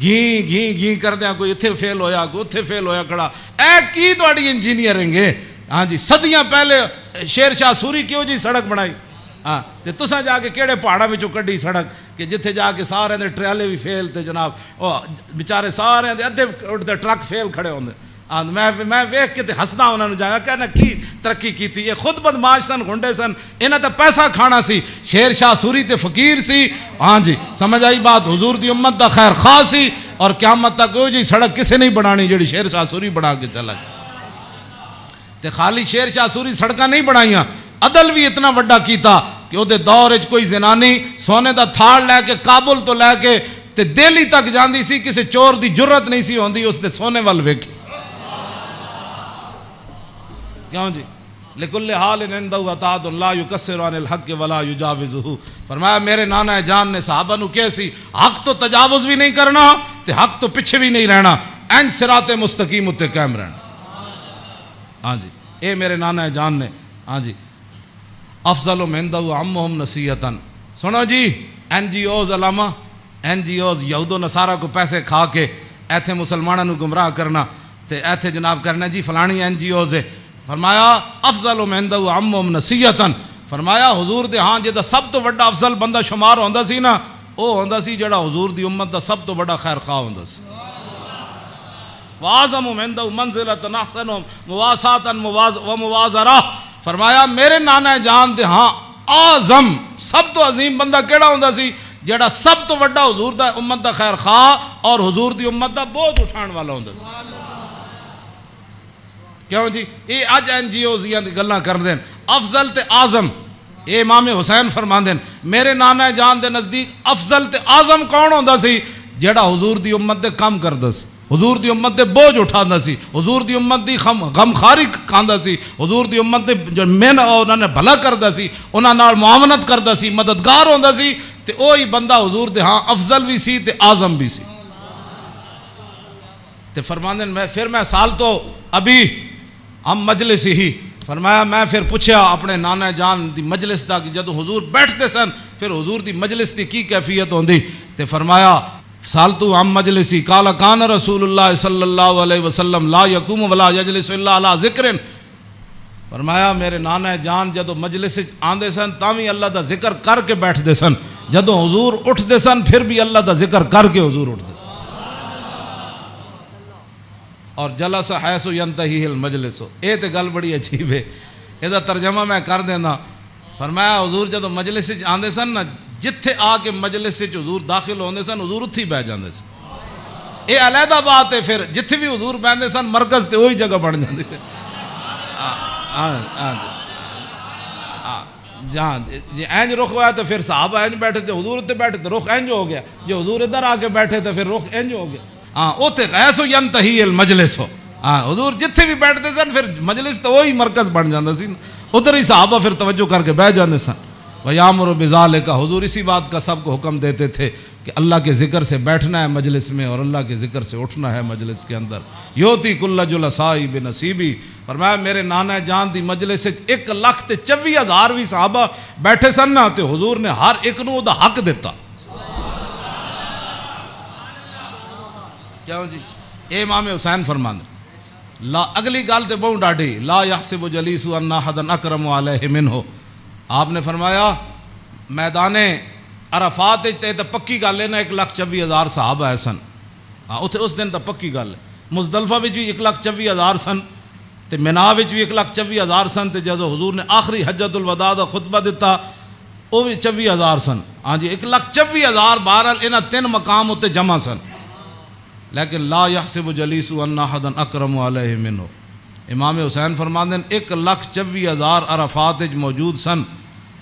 گھی کر دیا, کوئی اتھے فیل ہویا, کوئی اتھے فیل ہویا کھڑا. اے کی تواڈی انجینئرنگ ہے؟ ہاں جی, صدیاں پہلے شیر شاہ سوری کیوں جی سڑک بنائی؟ ہاں تے تساں جا کے کیڑے پہاڑاں وچوں کڈی سڑک کہ جتھے جا کے سارے دے ٹریلے بھی فیل تے جناب او بیچارے سارے دے ادھے اٹھتے ٹرک فیل کھڑے ہوندے. میں ویکھ کے تے ہسدا انہاں نوں جا کے کہنا کی ترقی کیتی. یہ خود بدماش سن, گھنڈے سن, انہاں تے پیسہ کھانا سی. شیر شاہ سوری تے فقیر سی, ہاں جی سمجھ آئی بات. حضور دی امت دا خیر خواہ سی, اور قیامت تک کوئی جی سڑک کسے نہیں بنانی جڑی شیر شاہ سوری بنا کے چلا گیا. تے خالی شیر شاہ سوری سڑکاں نہیں بنائیاں, عدل بھی اتنا وڈا کیتا کہ وہ دور وچ کوئی زنانی سونے دا تھاڑ لے کے کابل تو لے کے تے دہلی تک جاندی سی, کسی چور دی جرت نہیں سی ہوندی اس دے سونے وال ویکھی. کیوں جی لکل حال عندہ عطاۃ لا یکسر عن الحق ولا یجاوزہ. فرمایا میرے نانا جان نے صحابہ نو کہے سی حق تو تجاوز بھی نہیں کرنا تے حق تو پیچھے بھی نہیں رہنا, این صراط مستقیم اتے قائم رہنا. ہاں جی اے میرے نانا جان نے, ہاں جی افضل عندہ عمہم نصیحتاً. سنو جی این جی اوز علامہ, این جی اوز یہود و نصارہ کو پیسے کھا کے ایتھے مسلمانوں نو گمراہ کرنا تے ایتھے جناب کرنا جی فلانی این جی اوز ہے. فرمایا افضل عندہ عمہم نصیحتاً. فرمایا حضور دے ہاں جے دا سب تو بڑا افضل بندہ شمار ہوندا سی نا, او ہوندا سی جڑا حضور دی امت دا سب تو بڑا خیر خواہ ہوندا سی. وَاعْظَمُ عِنْدَهُ مَنْزِلَةً أَحْسَنُهُمْ مُوَاسَاةً وَمُوَازَرَةً. فرمایا میرے نانا جان دے ہاں اعظم سب تو عظیم بندہ کیڑا ہوندا سی جڑا سب تو بڑا حضور دا امت دا خیر خواہ اور حضور دی امت دا بوجھ اٹھان والا ہوندا سی. کیوں جی یہ اج این جی اوز دی گلاں کردے افضل تے اعظم. اے امام حسین فرماندے میرے نانا جان دے نزدیک افضل تے اعظم کون ہوندا سی جڑا حضور دی امت دے کام کردا سی, حضور دی امت دے بوجھ اٹھاندا سی, حضور دی امت دی غمخاری کھاندا سی, حضور دی امت دے جو من انہاں نے بھلا کردا سی, انہاں نال معاونت کردا سی, مددگار ہوندا سی. تے اوہی بندہ حضور دے ہاں افضل بھی سی تے اعظم بھی سی. تے فرماندے میں سال تو ابھی ہم مجلس ہی. فرمایا میں پھر پوچھیا اپنے نانا جان دی مجلس دا کہ جدو حضور بیٹھتے سن پھر حضور دی مجلس دی کی کیفیت ہوندی. تے فرمایا سالتو عن مجلسی قال کان رسول اللہ صلی اللہ علیہ وسلم لا یقوم ولا یجلس الا علی ذکر. فرمایا میرے نانا جان جدو مجلس آندے سن تاوی اللہ دا ذکر کر کے بیٹھتے سن, جدو حضور اٹھتے سن پھر بھی اللہ دا ذکر کر کے حضور اٹھتے. اور جلس حیث ینتہی المجلس. اے تے گل بڑی عجیب ہے, یہ دا ترجمہ میں کر دینا. فرمایا حضور جدو مجلس آندے سن نا جتھے آ کے مجلس حضور داخل ہوندے سن حضور اتھی بہ جاندے سن. اے علیحدہ بات ہے, پھر جتھے بھی حضور بیندے سن مرکز تے وہی جگہ بن جاندی سی. جہاں جی اینج رخ ہوا تو پھر صحابہ اینج بیٹھے تھے, حضور اتنے بیٹھے تو رخ اینج ہو گیا, جو حضور ادھر آ کے بیٹھے تھے پھر رخ اینج ہو گیا. ہاں اوتے غیث ینتہی المجلس ہو. ہاں حضور جتھے بھی بیٹھتے سن پھر مجلس تو وہی مرکز بن جاندہ سی, ادھر ہی صحابہ پھر توجہ کر کے بیٹھ جاندے سن. وَيَامُرُ بِذَالِكَ. حضور اسی بات کا سب کو حکم دیتے تھے کہ اللہ کے ذکر سے بیٹھنا ہے مجلس میں اور اللہ کے ذکر سے اٹھنا ہے مجلس کے اندر. یوتی کل جلسائی بنصیبی. فرمایا میرے نانا جان دی مجلس 1,24,000 بھی صحابہ بیٹھے سن نا تے حضور نے ہر ایک نو دا حق دیتا. کیوں جی اے امام حسین فرمانے لا اگلی گال تے بہت ڈاڑھی لا یحسب جلیس ان احد اکرم علیہ منہ. آپ نے فرمایا میدان عرفات تے تو پکی گل ہے نا 1,24,000 صحابہ ہے سن. ہاں اتنے اس دن تو پکی گل ہے. مزدلفہ بھی 1,24,000 سن تے مینا بھی 1,24,000 سن تے جدو حضور نے آخری حجت الوداع دا خطبہ دیتا وہ بھی 24,000 سن. ہاں جی 1,24,000 بہرحال انہاں 3 مقام اتنے جمع سن. لیکن لا یحسب جلیس ان احدا اکرم علیہ منہ. امام حسین فرماندے ہیں 1,24,000 عرفات موجود سن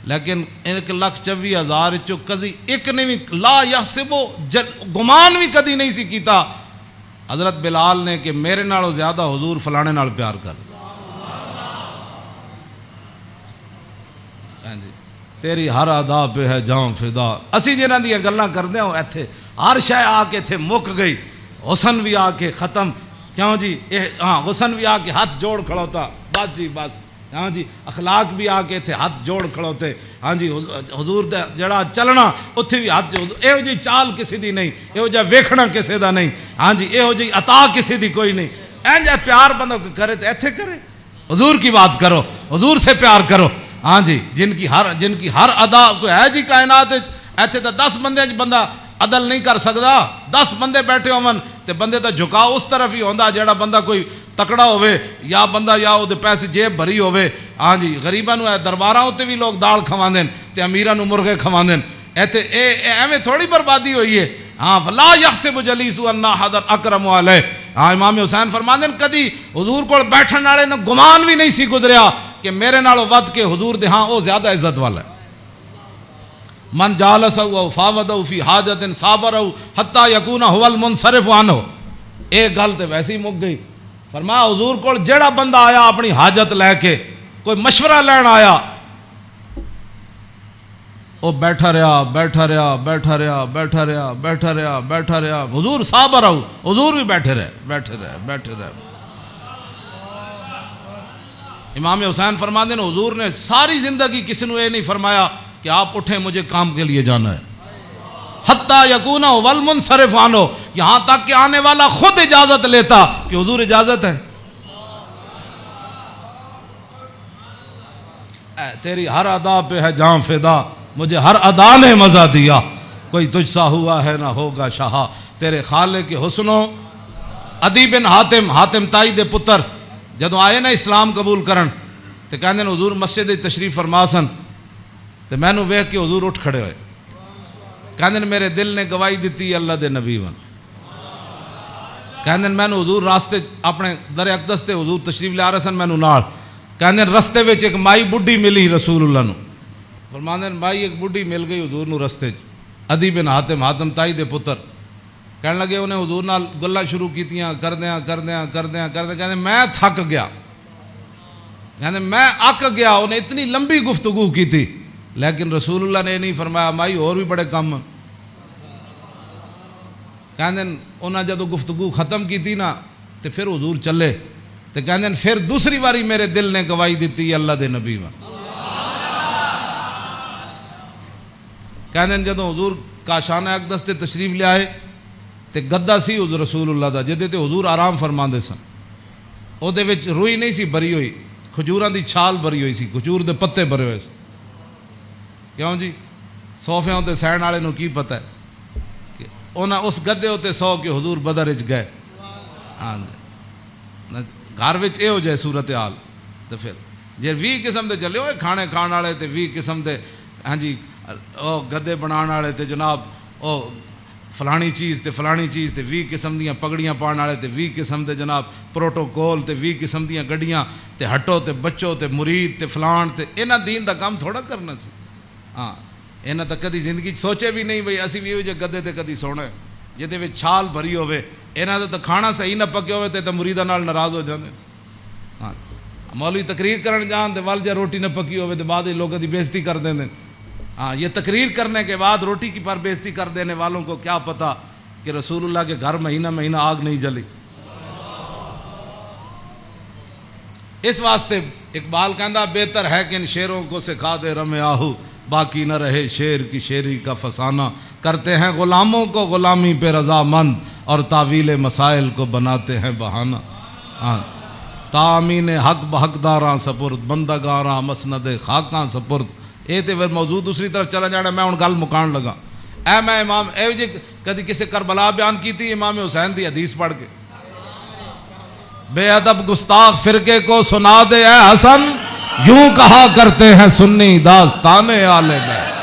لیکن 1,24,000 چو کدی ایک نے بھی لا یحسب گمان بھی کدی نہیں سی کیتا حضرت بلال نے کہ میرے نالوں زیادہ حضور فلانے نال پیار کر. تیری ہر ادا پہ ہے جاں فدا. اسی جنہاں دیاں گلاں کردے ہوں ایتھے ہر شے آ کے ایتھے مک گئی. حسن بھی آ کے ختم. کیوں جی ہاں حسن بھی آ کے ہاتھ جوڑ کھڑوتا بس جی بس. ہاں جی اخلاق بھی آ کے تھے ہاتھ جوڑ کھڑوتے. ہاں جی حضور دا جڑا چلنا اتھے بھی ہاتھ جوڑ. یہو جی چال کسی دی نہیں, یہو جا ویکھنا کسی دا نہیں. ہاں جی یہو جی عطا کسی دی کوئی نہیں. این جا پیار بندہ کرے تو ایتھے کرے. حضور کی بات کرو, حضور سے پیار کرو. ہاں جی جن کی ہر ادا کوئی ہے جی کائنات ایتھے تو 10 بندے بندہ عدل نہیں کر سکتا. 10 بندے بیٹھے ہون تے بندے دا جھکاؤ اس طرف ہی ہوندا جڑا بندہ کوئی تکڑا ہوئے یا بندہ یا وہ پیسے جیب بھری ہوئے. ہاں جی غریباں نو درباراں تے بھی لوگ دال کھواندے تے امیراں نو مرغے کھواندے. ایتھے ایویں تھوڑی بربادی ہوئی ہے. ہاں فلا یحسب جلیس ان احدا اکرم علیہ. ہاں امام حسین فرماندے کدی حضور کول بیٹھن والے نو گمان بھی نہیں سی گزریا کہ میرے نالوں ود کے حضور دے ہاں وہ زیادہ عزت والا ہے. من جالسہ او فاوضہ فی حاجت صابرہ حتی یکون هو المنصرف عنہ. ایک گل تے ویسے ہی مک گئی. فرمایا حضور کول جیڑا بندہ آیا اپنی حاجت لے کے کوئی مشورہ لین آیا وہ بیٹھا رہا بیٹھا رہا بیٹھا رہا بیٹھا رہا بیٹھا رہا بیٹھا رہا. حضور صابرہ حضور بھی بیٹھے رہے بیٹھے رہے بیٹھے رہے. امام حسین فرماتے ہیں حضور نے ساری زندگی کسی نے یہ نہیں فرمایا کہ آپ اٹھیں مجھے کام کے لیے جانا ہے. حتیٰ یکون هو المنصرف عنہ. یہاں تک کہ آنے والا خود اجازت لیتا کہ حضور اجازت ہے. اے تیری ہر ادا پہ ہے جاں فدا. مجھے ہر ادا نے مزہ دیا. کوئی تجھ سا ہوا ہے نہ ہوگا شاہ. تیرے خالق کے حسنوں. عدی بن حاتم تائی دے پتر جدوں آئے نا اسلام قبول کرن تے کہندے نے حضور مسجد تشریف فرما سن تے میں نو ویکھ کے حضور اٹھ کھڑے ہوئے. کہندے نے میرے دل نے گواہی دیتی اللہ دے نبی ون. کہندے میں نو حضور راستے اپنے در اقدس تے حضور تشریف لے آ رہے سن میں نو نال. کہندے رستے وچ ایک مائی بڈھی ملی رسول اللہ نو. فرماندے مائی ایک بڈھی مل گئی حضور نو رستے چ. عدی بن حاتم تائی دے پتر کہنے لگے انہیں حضور نال گلاں شروع کیتیاں کردیاں کہندے میں تھک گیا. کہندے میں اک گیا. انہیں اتنی لمبی گفتگو کی تھی لیکن رسول اللہ نے نہیں فرمایا مائی اور بھی بڑے کم. کہندے انہاں جدو گفتگو ختم کی تھی نا تو پھر حضور چلے تو کہندے پھر دوسری باری میرے دل نے گواہی دیتی اللہ دے نبی ون. کہندے جدو حضور کاشانہ اقدس تے تشریف لے آئے تے گدا سی حضور رسول اللہ دا جدے تے حضور آرام فرماندے سن. او دے وچ روئی نہیں سی بری ہوئی, کھجوراں دی چھال بری ہوئی سی, کھجور دے پتے بھرے ہوئے سی. کیوں جی صوفیاں تے سہن والے نو کی پتہ ہے کہ انہاں اس گدے تے سو کے حضور بدر وچ گئے. ہاں گھر وچ اے ہو جائے صورتحال تے پھر جے 20 قسم دے چلے ہوئے کھانے کھان والے تے 20 قسم دے ہاں جی او گدے بنان والے تے جناب او فلانی چیز تے فلانی چیز تے 20 قسم دیاں پگڑیاں پان والے تے 20 قسم دے جناب پروٹوکول تے 20 قسم دیاں گڈیاں تے ہٹو تے بچو تے مرید تے فلان تے انہاں دین دا کام تھوڑا کرنا سی. ہاں انہاں تا کدی زندگی سوچے بھی نہیں بھئی اسی بھی جے گدے تے کدی سونا ہے جہدے وچ چھال بھری ہوے. انہاں دا تے کھانا صحیح نہ پکے ہوے تے مریداں نال ناراض ہو جاندے. ہاں مولوی تقریر کرن جان تے ول جے روٹی نہ پکی ہوے تے بعد وچ لوگاں دی بےزتی کر دیندے. ہاں یہ تقریر کرنے کے بعد روٹی کی پر بےزتی کر دینے والوں کو کیا پتا کہ رسول اللہ کے گھر مہینہ آگ نہیں جلی. اس واسطے اقبال کہندہ بہتر ہے کہ ان شیروں کو سکھا دے رم آہو باقی نہ رہے شیر کی شیری کا فسانہ. کرتے ہیں غلاموں کو غلامی پہ رضا مند اور تعویل مسائل کو بناتے ہیں بہانہ. ہاں تامین حق بحقداراں سپرد بندگاراں مسند خاکاں سپرد یہ تو پھر موضوع دوسری طرف چلا جانا. میں ہوں گل مکان لگا. میں امام اے جی کدی کسی کربلا بیان کی تھی امام حسین دی حدیث پڑھ کے, بے ادب گستاخ فرقے کو سنا دے اے حسن, یوں کہا کرتے ہیں سنی داستان آل بیت.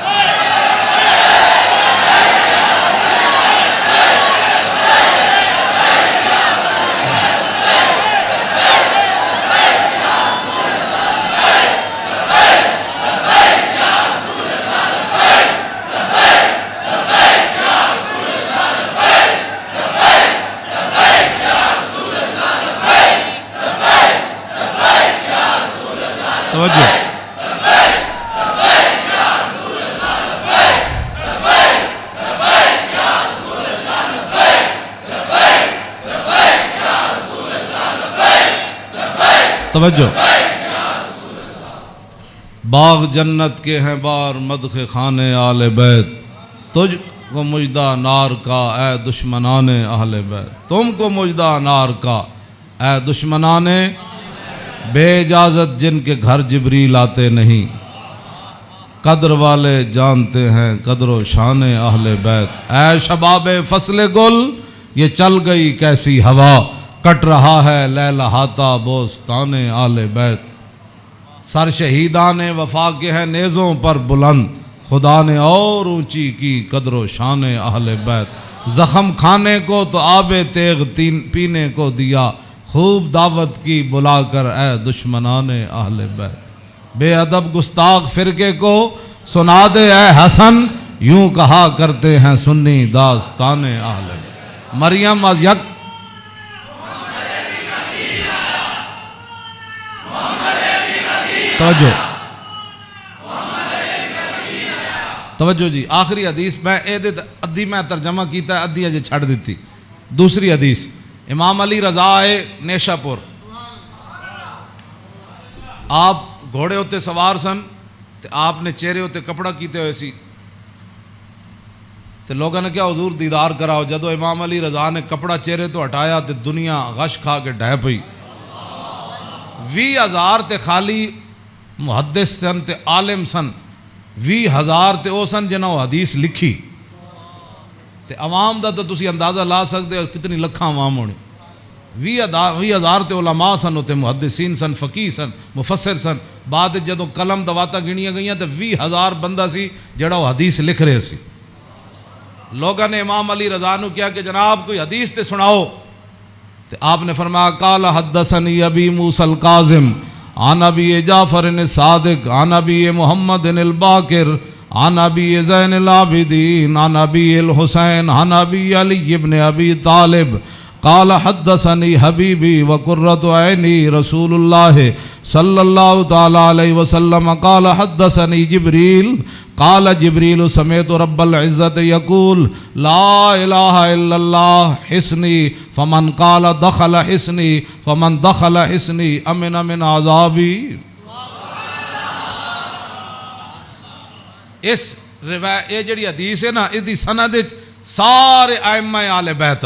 توجہ, باغ جنت کے ہیں بار مدح خانے آل بیت, تجھ کو مجدہ نار کا اے دشمنان اہل بیت. تم کو مجدہ نار کا اے دشمنان, بے اجازت جن کے گھر جبریل آتے نہیں, قدر والے جانتے ہیں قدر و شان اہل بیت. اے شباب فصل گل, یہ چل گئی کیسی ہوا, کٹ رہا ہے لہلہاتا بوستان آل بیت. سر شہیدان وفا کے ہیں نیزوں پر بلند, خدا نے اور اونچی کی قدر و شان اہل بیت. زخم کھانے کو تو آب تیغ پینے کو دیا, خوب دعوت کی بلا کر اے دشمنان اہل بیت. بے ادب گستاخ فرقے کو سنا دے اے حسن, یوں کہا کرتے ہیں سنی داستان اہل بیت. مریم از یک توجہ جی, آخری حدیث میں ادھی میں ترجمہ کیتا ہے, ادھی اجے چھڑ دیتی. دوسری حدیث, امام علی رضا آئے نیشا پور, آپ گھوڑے ہوتے سوار سن, تے آپ نے چہرے ہوتے کپڑا کیتے ہوئے سی, تے لوگوں نے کیا حضور دیدار کراؤ. جدو امام علی رضا نے کپڑا چہرے تو ہٹایا تے دنیا غش کھا کے ڈھہ پئی. 20,000 تے خالی محدث سن تے عالم سن, 20,000 تے او سن جنہوں حدیث لکھی, تے عوام دا تو تسی اندازہ لا سکتے ہو کتنی لکھاں عوام ہونے. 20,000 تے علماء سن, ہوتے محدثین سن, فقیہ سن, مفسر سن. بعد جدوں قلم دواتا گنیاں گئیاں تے 20,000 بندہ سی جڑا وہ حدیث لکھ رہے سی. لوگوں نے امام علی رضا نو کیا کہ جناب کوئی حدیث تے سناؤ, تے آپ نے فرمایا قال حدثنی ابی موسیٰ القاظم عن ابی جعفر الصادق عن ابی محمد الباقر عن ابی زین العابدین عن ابی الحسین عن ابی علی ابن ابی طالب قال حدثنی حبیبی وقرۃ عینی رسول اللہ صلی اللہ تعالی علیہ وسلم قال حدثنی جبریل قال جبریل سمعت رب العزت یقول لا الہ الا اللہ حسنی فمن قال دخل حسنی فمن دخل حسنی امن من عذابی. اس روایت یہ جڑی حدیث ہے نا, اس دی سند سارے ائمہ آل بیت.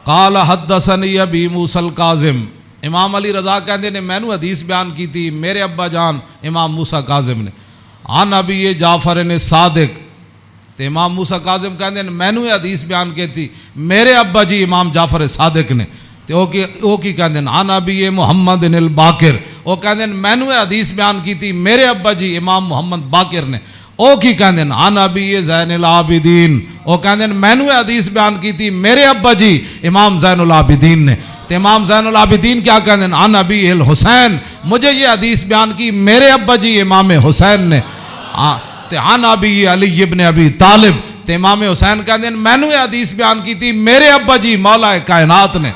قال حدثنی ابی موسیٰ القاظم, امام علی رضا کہندے نے مینوں حدیث بیان کی تھی میرے ابا جان امام موسیٰ کاظم نے. عن ابی جعفر صادق, تے امام موسیٰ کاظم کہندے نے مینوں حدیث بیان کی تھی میرے ابا جی امام جعفر صادق نے. تے او کی کہندے نے عن ابی محمد الباقر, او کہندے نے مینوں حدیث بیان کی تھی میرے ابا جی امام محمد باقر نے. او کی کہندے نے عن ابی زین العابدین, او کہندے نے مینوں حدیث بیان کی تھی میرے ابا جی امام زین العابدین نے. تے امام زین العابدین کیا کہندے ہیں عن ابی الحسین, مجھے یہ حدیث بیان کی میرے ابا جی امام حسین نے. تے عن ابی علی ابن ابی طالب, تے امام حسین کہندے ہیں مینوں یہ حدیث بیان کی تھی میرے ابا جی مولا کائنات نے.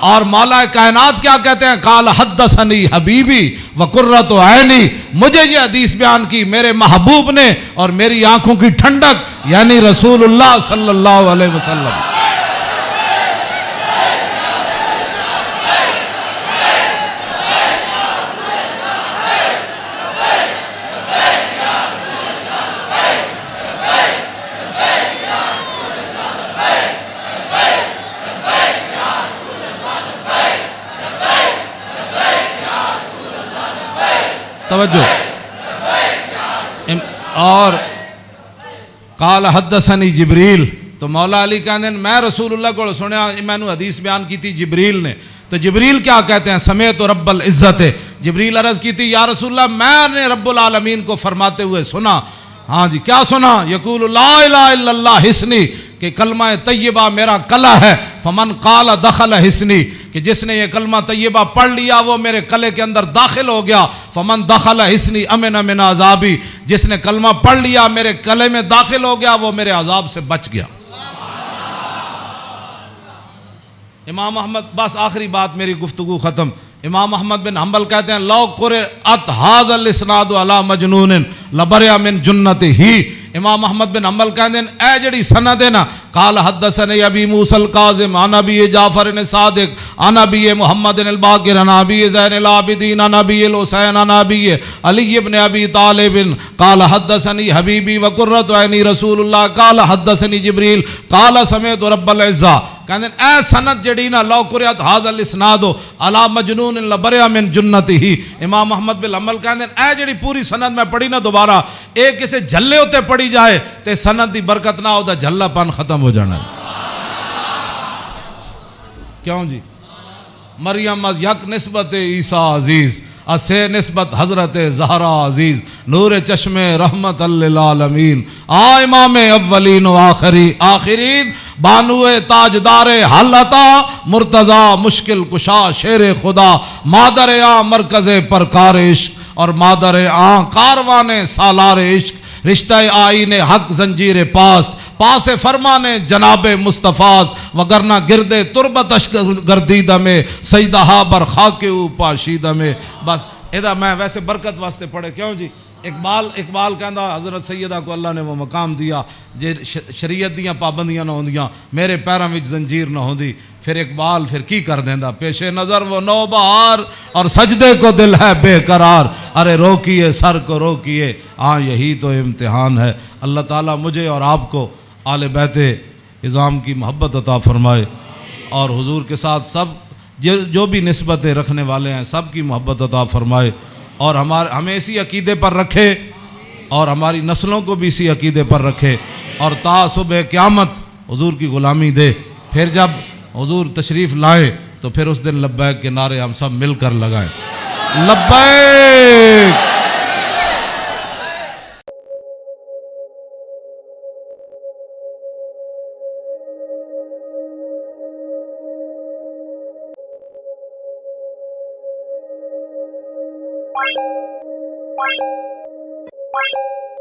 اور مولا کائنات کیا کہتے ہیں قال حدثنی حبیبی وقرۃ عینی, مجھے یہ حدیث بیان کی میرے محبوب نے اور میری آنکھوں کی ٹھنڈک یعنی رسول اللہ صلی اللہ علیہ وسلم. توجہ, اور قال حدثنی جبریل، تو مولا علی کہتے ہیں میں رسول اللہ کو سنیا، میں نے حدیث بیان کی تھی جبریل نے، تو جبریل کیا کہتے ہیں؟ سمیت رب العزت، جبریل عرض کی تھی یا رسول اللہ میں نے رب العالمین کو فرماتے ہوئے سنا، ہاں جی کیا سنا؟ یقول لا الہ الا اللہ حسنی، کہ کلمہ طیبہ میرا کلا ہے، فمن قال دخل حسنی، کہ جس نے یہ کلمہ طیبہ پڑھ لیا وہ میرے کلے کے اندر داخل ہو گیا، فمن دخل حسنی امن من عذابی، جس نے کلمہ پڑھ لیا میرے کلے میں داخل ہو گیا وہ میرے عذاب سے بچ گیا۔ امام احمد، بس آخری بات میری گفتگو ختم، امام احمد بن حنبل کہتے ہیں لو قرأت ھذا الاسناد علی مجنون لبرئ من جنتہ، امام احمد بن حنبل کہتے ہیں اے جڑی سند ہے نا، قال حدثنی ابی موسیٰ الکاظم عن ابی جعفر صادق عن ابی محمد الباقر عن ابی زین العابدین عن ابی الحسین عن ابی علی بن ابی طالب قال حدثنی حبیبی وقرۃ عینی رسول اللہ قال حدثنی جبریل قال سمعت رب العزہ، کہتے ہیں اے سند جڑی نا لو قرأت ھذا الاسناد علی مجنون لبرئ من جنتہ، امام احمد بن حنبل کہتے ہیں اے جڑی پوری سند میں پڑھی نا دوبارہ، ایک کسے جھلے ہوتے پڑھی جائے تے سند دی برکت نہ ہو دا جھلا پن ختم ہو جانا ہے۔ کیوں جی؟ مریم از یک نسبت عیسیٰ عزیز، اسے نسبت حضرت زہرا عزیز، نور چشم رحمت للعالمین، امام اولین و آخرین، بانو تاجدار حالتا، مرتضی مشکل کشا شیر خدا، مادر مرکز پرکار عشق اور مادر کاروان سالار عشق، رشتہ آئین حق زنجیر پاس فرمان جناب مصطفیٰ، وگرنہ گردے تربتش گردیدہ میں سیدہا بر خاک او پاشیدہ میں۔ بس ادا میں ویسے برکت واسطے پڑھے، کیوں جی؟ اقبال کہندا حضرت سیدہ کو اللہ نے وہ مقام دیا جے شریعت دیاں پابندیاں نہ ہوندیاں، میرے پیراں وچ زنجیر نہ ہوندی، پھر اقبال پھر کی کر دیندا، پیش نظر وہ نو بہار اور سجدے کو دل ہے بے قرار، ارے روکیے سر کو روکیے، ہاں یہی تو امتحان ہے۔ اللہ تعالیٰ مجھے اور آپ کو آل بیت اعظام کی محبت عطا فرمائے، اور حضور کے ساتھ سب جو بھی نسبتیں رکھنے والے ہیں سب کی محبت عطا فرمائے، اور ہمیں اسی عقیدے پر رکھے، اور ہماری نسلوں کو بھی اسی عقیدے پر رکھے، اور تا صبح قیامت حضور کی غلامی دے۔ پھر جب حضور تشریف لائیں تو پھر اس دن لبیک کے نعرے ہم سب مل کر لگائیں، لبیک۔ Bye.